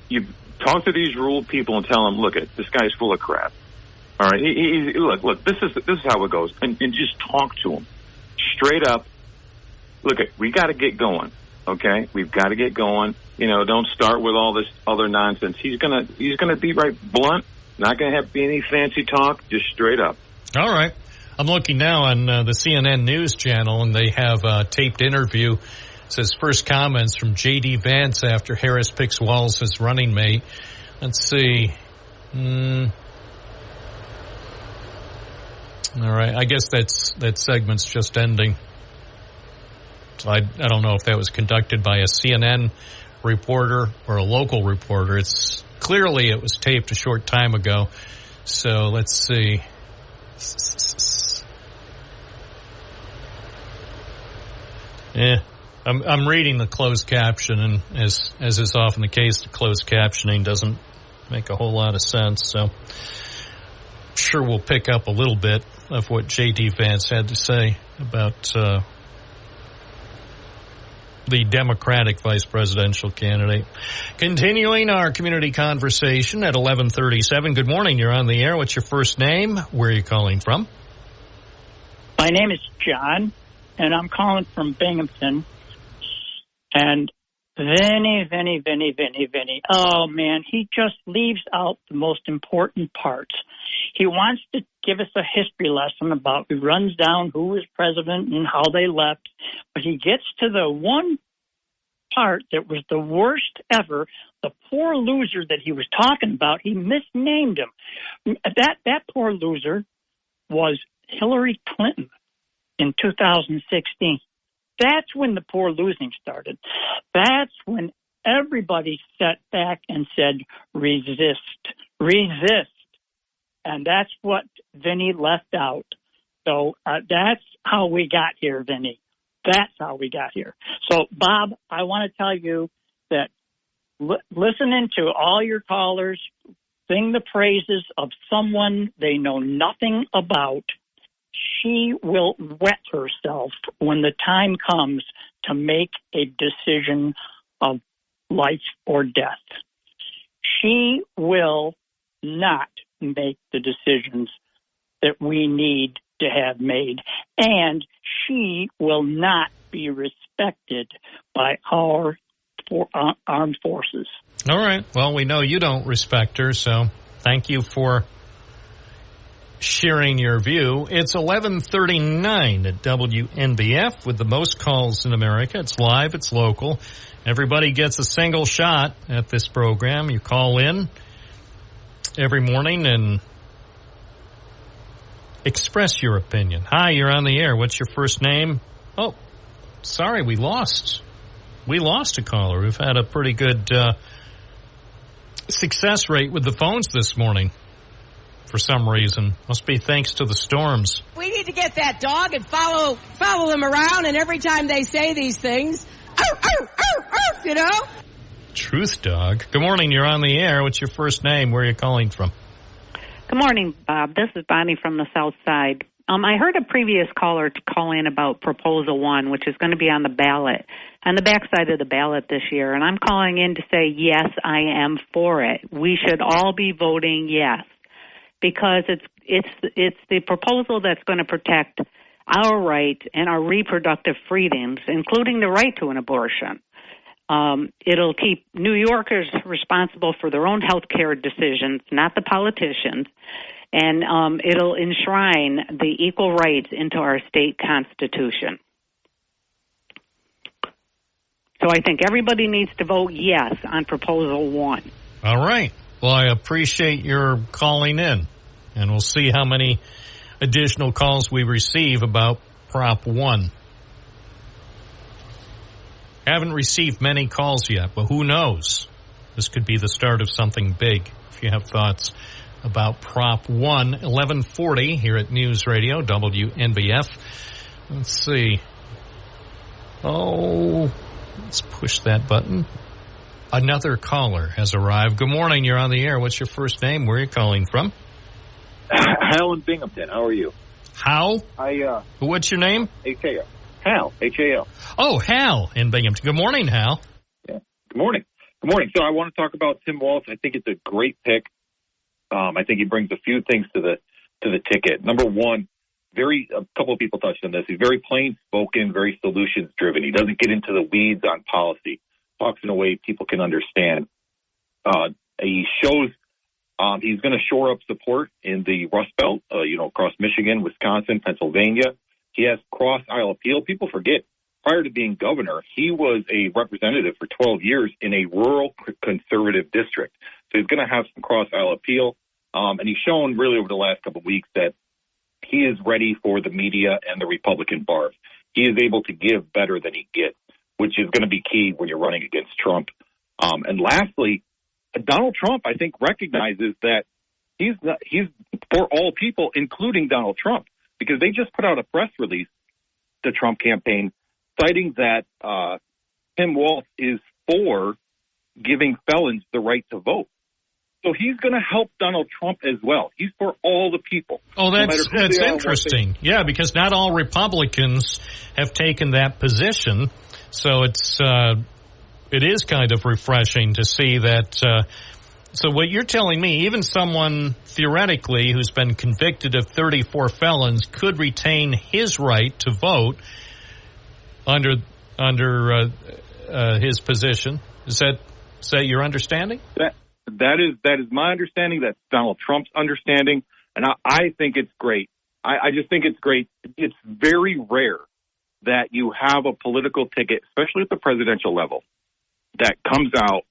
you talk to these rural people and tell them, look, this guy's full of crap. All right, look, this is how it goes. And just talk to him straight up. Look, we got to get going. Okay, we've got to get going. Don't start with all this other nonsense. He's gonna be right blunt. Not gonna be any fancy talk. Just straight up. All right. I'm looking now on the CNN News channel, and they have a taped interview. It says first comments from J.D. Vance after Harris picks Walz as running mate. Let's see. All right. I guess that segment's just ending. So I don't know if that was conducted by a CNN reporter or a local reporter. It was taped a short time ago. So let's see. I'm reading the closed caption, and as is often the case, the closed captioning doesn't make a whole lot of sense. So I'm sure we'll pick up a little bit of what J.D. Vance had to say about the Democratic vice presidential candidate. Continuing our community conversation at 11:37. Good morning. You're on the air. What's your first name? Where are you calling from? My name is John, and I'm calling from Binghamton. And Vinny. Oh, man, he just leaves out the most important parts. He wants to give us a history lesson about, he runs down who was president and how they left, but he gets to the one part that was the worst ever, the poor loser that he was talking about. He misnamed him. That poor loser was Hillary Clinton in 2016. That's when the poor losing started. That's when everybody sat back and said, resist. And that's what Vinny left out. So that's how we got here, Vinny. That's how we got here. So, Bob, I want to tell you that listening to all your callers sing the praises of someone they know nothing about, she will wet herself when the time comes to make a decision of life or death. She will not make the decisions that we need to have made, and she will not be respected by our armed forces. All right. Well, we know you don't respect her, so thank you for sharing your view. It's 11:39 at WNBF with the most calls in America. It's live, it's local. Everybody gets a single shot at this program. You call in every morning and express your opinion. Hi, you're on the air. What's your first name? Oh, sorry, we lost a caller. We've had a pretty good success rate with the phones this morning for some reason. Must be thanks to the storms. We need to get that dog and follow them around, and every time they say these things, you know? Truth dog. Good morning, you're on the air. What's your first name? Where are you calling from? Good morning, Bob. This is Bonnie from the South Side. I heard a previous caller call in about Proposal 1, which is going to be on the ballot, on the backside of the ballot this year. And I'm calling in to say, yes, I am for it. We should all be voting yes, because it's the proposal that's going to protect our right and our reproductive freedoms, including the right to an abortion. It'll keep New Yorkers responsible for their own health care decisions, not the politicians. And it'll enshrine the equal rights into our state constitution. So I think everybody needs to vote yes on Proposal 1. All right. Well, I appreciate your calling in, and we'll see how many additional calls we receive about Prop 1. Haven't received many calls yet, but who knows? This could be the start of something big. If you have thoughts about Prop 1, 1140 here at News Radio, WNBF. Let's see. Oh, let's push that button. Another caller has arrived. Good morning. You're on the air. What's your first name? Where are you calling from? Hal in Binghamton. How are you? Hal? What's your name? H-A-L. Hal. H-A-L. Oh, Hal in Binghamton. Good morning, Hal. Yeah. Good morning. Good morning. So I want to talk about Tim Walz. I think it's a great pick. I think he brings a few things to the ticket. Number one, a couple of people touched on this. He's very plain spoken, very solutions driven. He doesn't get into the weeds on policy. Talks in a way people can understand. He shows he's going to shore up support in the Rust Belt, across Michigan, Wisconsin, Pennsylvania. He has cross-aisle appeal. People forget, prior to being governor, he was a representative for 12 years in a rural conservative district. So he's going to have some cross-aisle appeal. And he's shown really over the last couple of weeks that he is ready for the media and the Republican bars. He is able to give better than he gets, which is going to be key when you're running against Trump. And lastly, Donald Trump, I think, recognizes that he's for all people, including Donald Trump, because they just put out a press release, the Trump campaign, citing that Tim Walz is for giving felons the right to vote. So he's going to help Donald Trump as well. He's for all the people. Oh, that's interesting. Yeah, because not all Republicans have taken that position. So it is kind of refreshing to see that. So what you're telling me, even someone theoretically who's been convicted of 34 felons could retain his right to vote under his position. Is that your understanding? That is my understanding. That's Donald Trump's understanding. And I think it's great. I just think it's great. It's very rare that you have a political ticket, especially at the presidential level, that comes out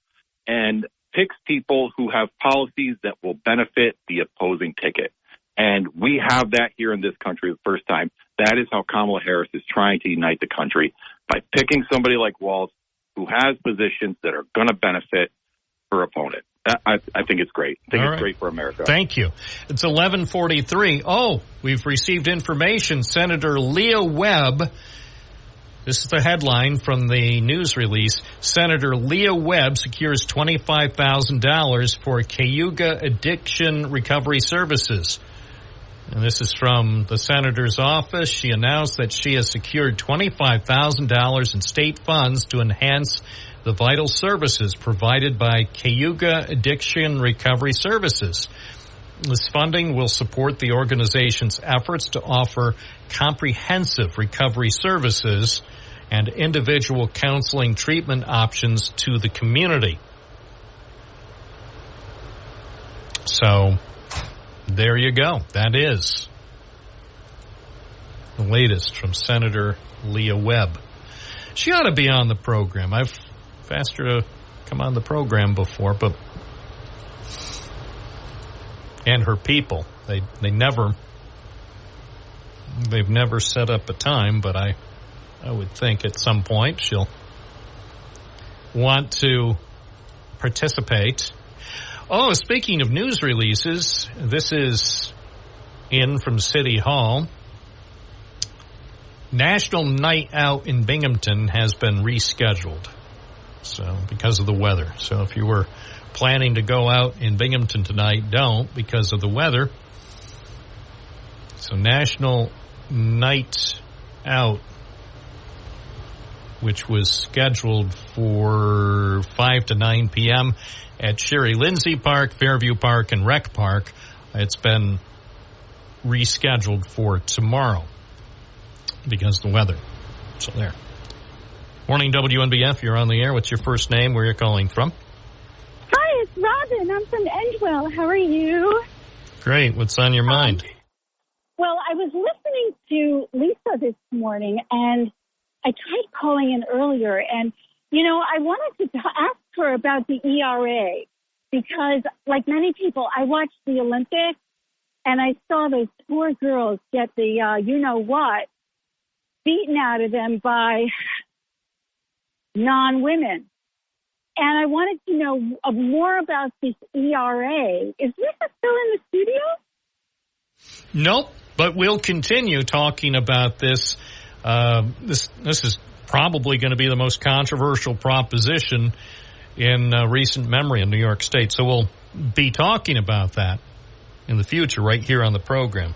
and picks people who have policies that will benefit the opposing ticket. And we have that here in this country the first time. That is how Kamala Harris is trying to unite the country, by picking somebody like Walz who has positions that are going to benefit her opponent. I think it's great. I think it's great for America. Thank you. It's 11:43. Oh, we've received information. Senator Leah Webb, this is the headline from the news release. Senator Leah Webb secures $25,000 for Cayuga Addiction Recovery Services. And this is from the senator's office. She announced that she has secured $25,000 in state funds to enhance the vital services provided by Cayuga Addiction Recovery Services. This funding will support the organization's efforts to offer comprehensive recovery services and individual counseling treatment options to the community. So, there you go. That is the latest from Senator Leah Webb. She ought to be on the program. I've asked her to come on the program before, but and her people, they've never set up a time, but I would think at some point she'll want to participate. Oh, speaking of news releases, this is in from City Hall. National Night Out in Binghamton has been rescheduled. So, because of the weather. So, if you were planning to go out in Binghamton tonight, don't, because of the weather. So National Night Out, which was scheduled for 5 to 9 p.m. at Sherry Lindsay Park, Fairview Park, and Rec Park. It's been rescheduled for tomorrow because of the weather. So there. Morning, WNBF. You're on the air. What's your first name? Where you're calling from? Hi, it's Robin. I'm from Edgewell. How are you? Great. What's on your mind? Well, I was listening to Lisa this morning, and I tried calling in earlier, and, you know, I wanted to ask her about the ERA because, like many people, I watched the Olympics, and I saw those poor girls get the you-know-what beaten out of them by non-women. And I wanted to know more about this ERA. Is Lisa still in the studio? Nope, but we'll continue talking about this. This is probably going to be the most controversial proposition in recent memory in New York State. So we'll be talking about that in the future right here on the program.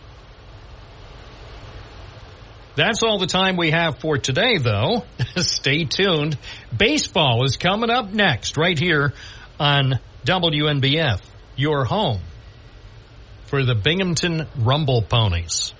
That's all the time we have for today, though. Stay tuned. Baseball is coming up next right here on WNBF, your home for the Binghamton Rumble Ponies.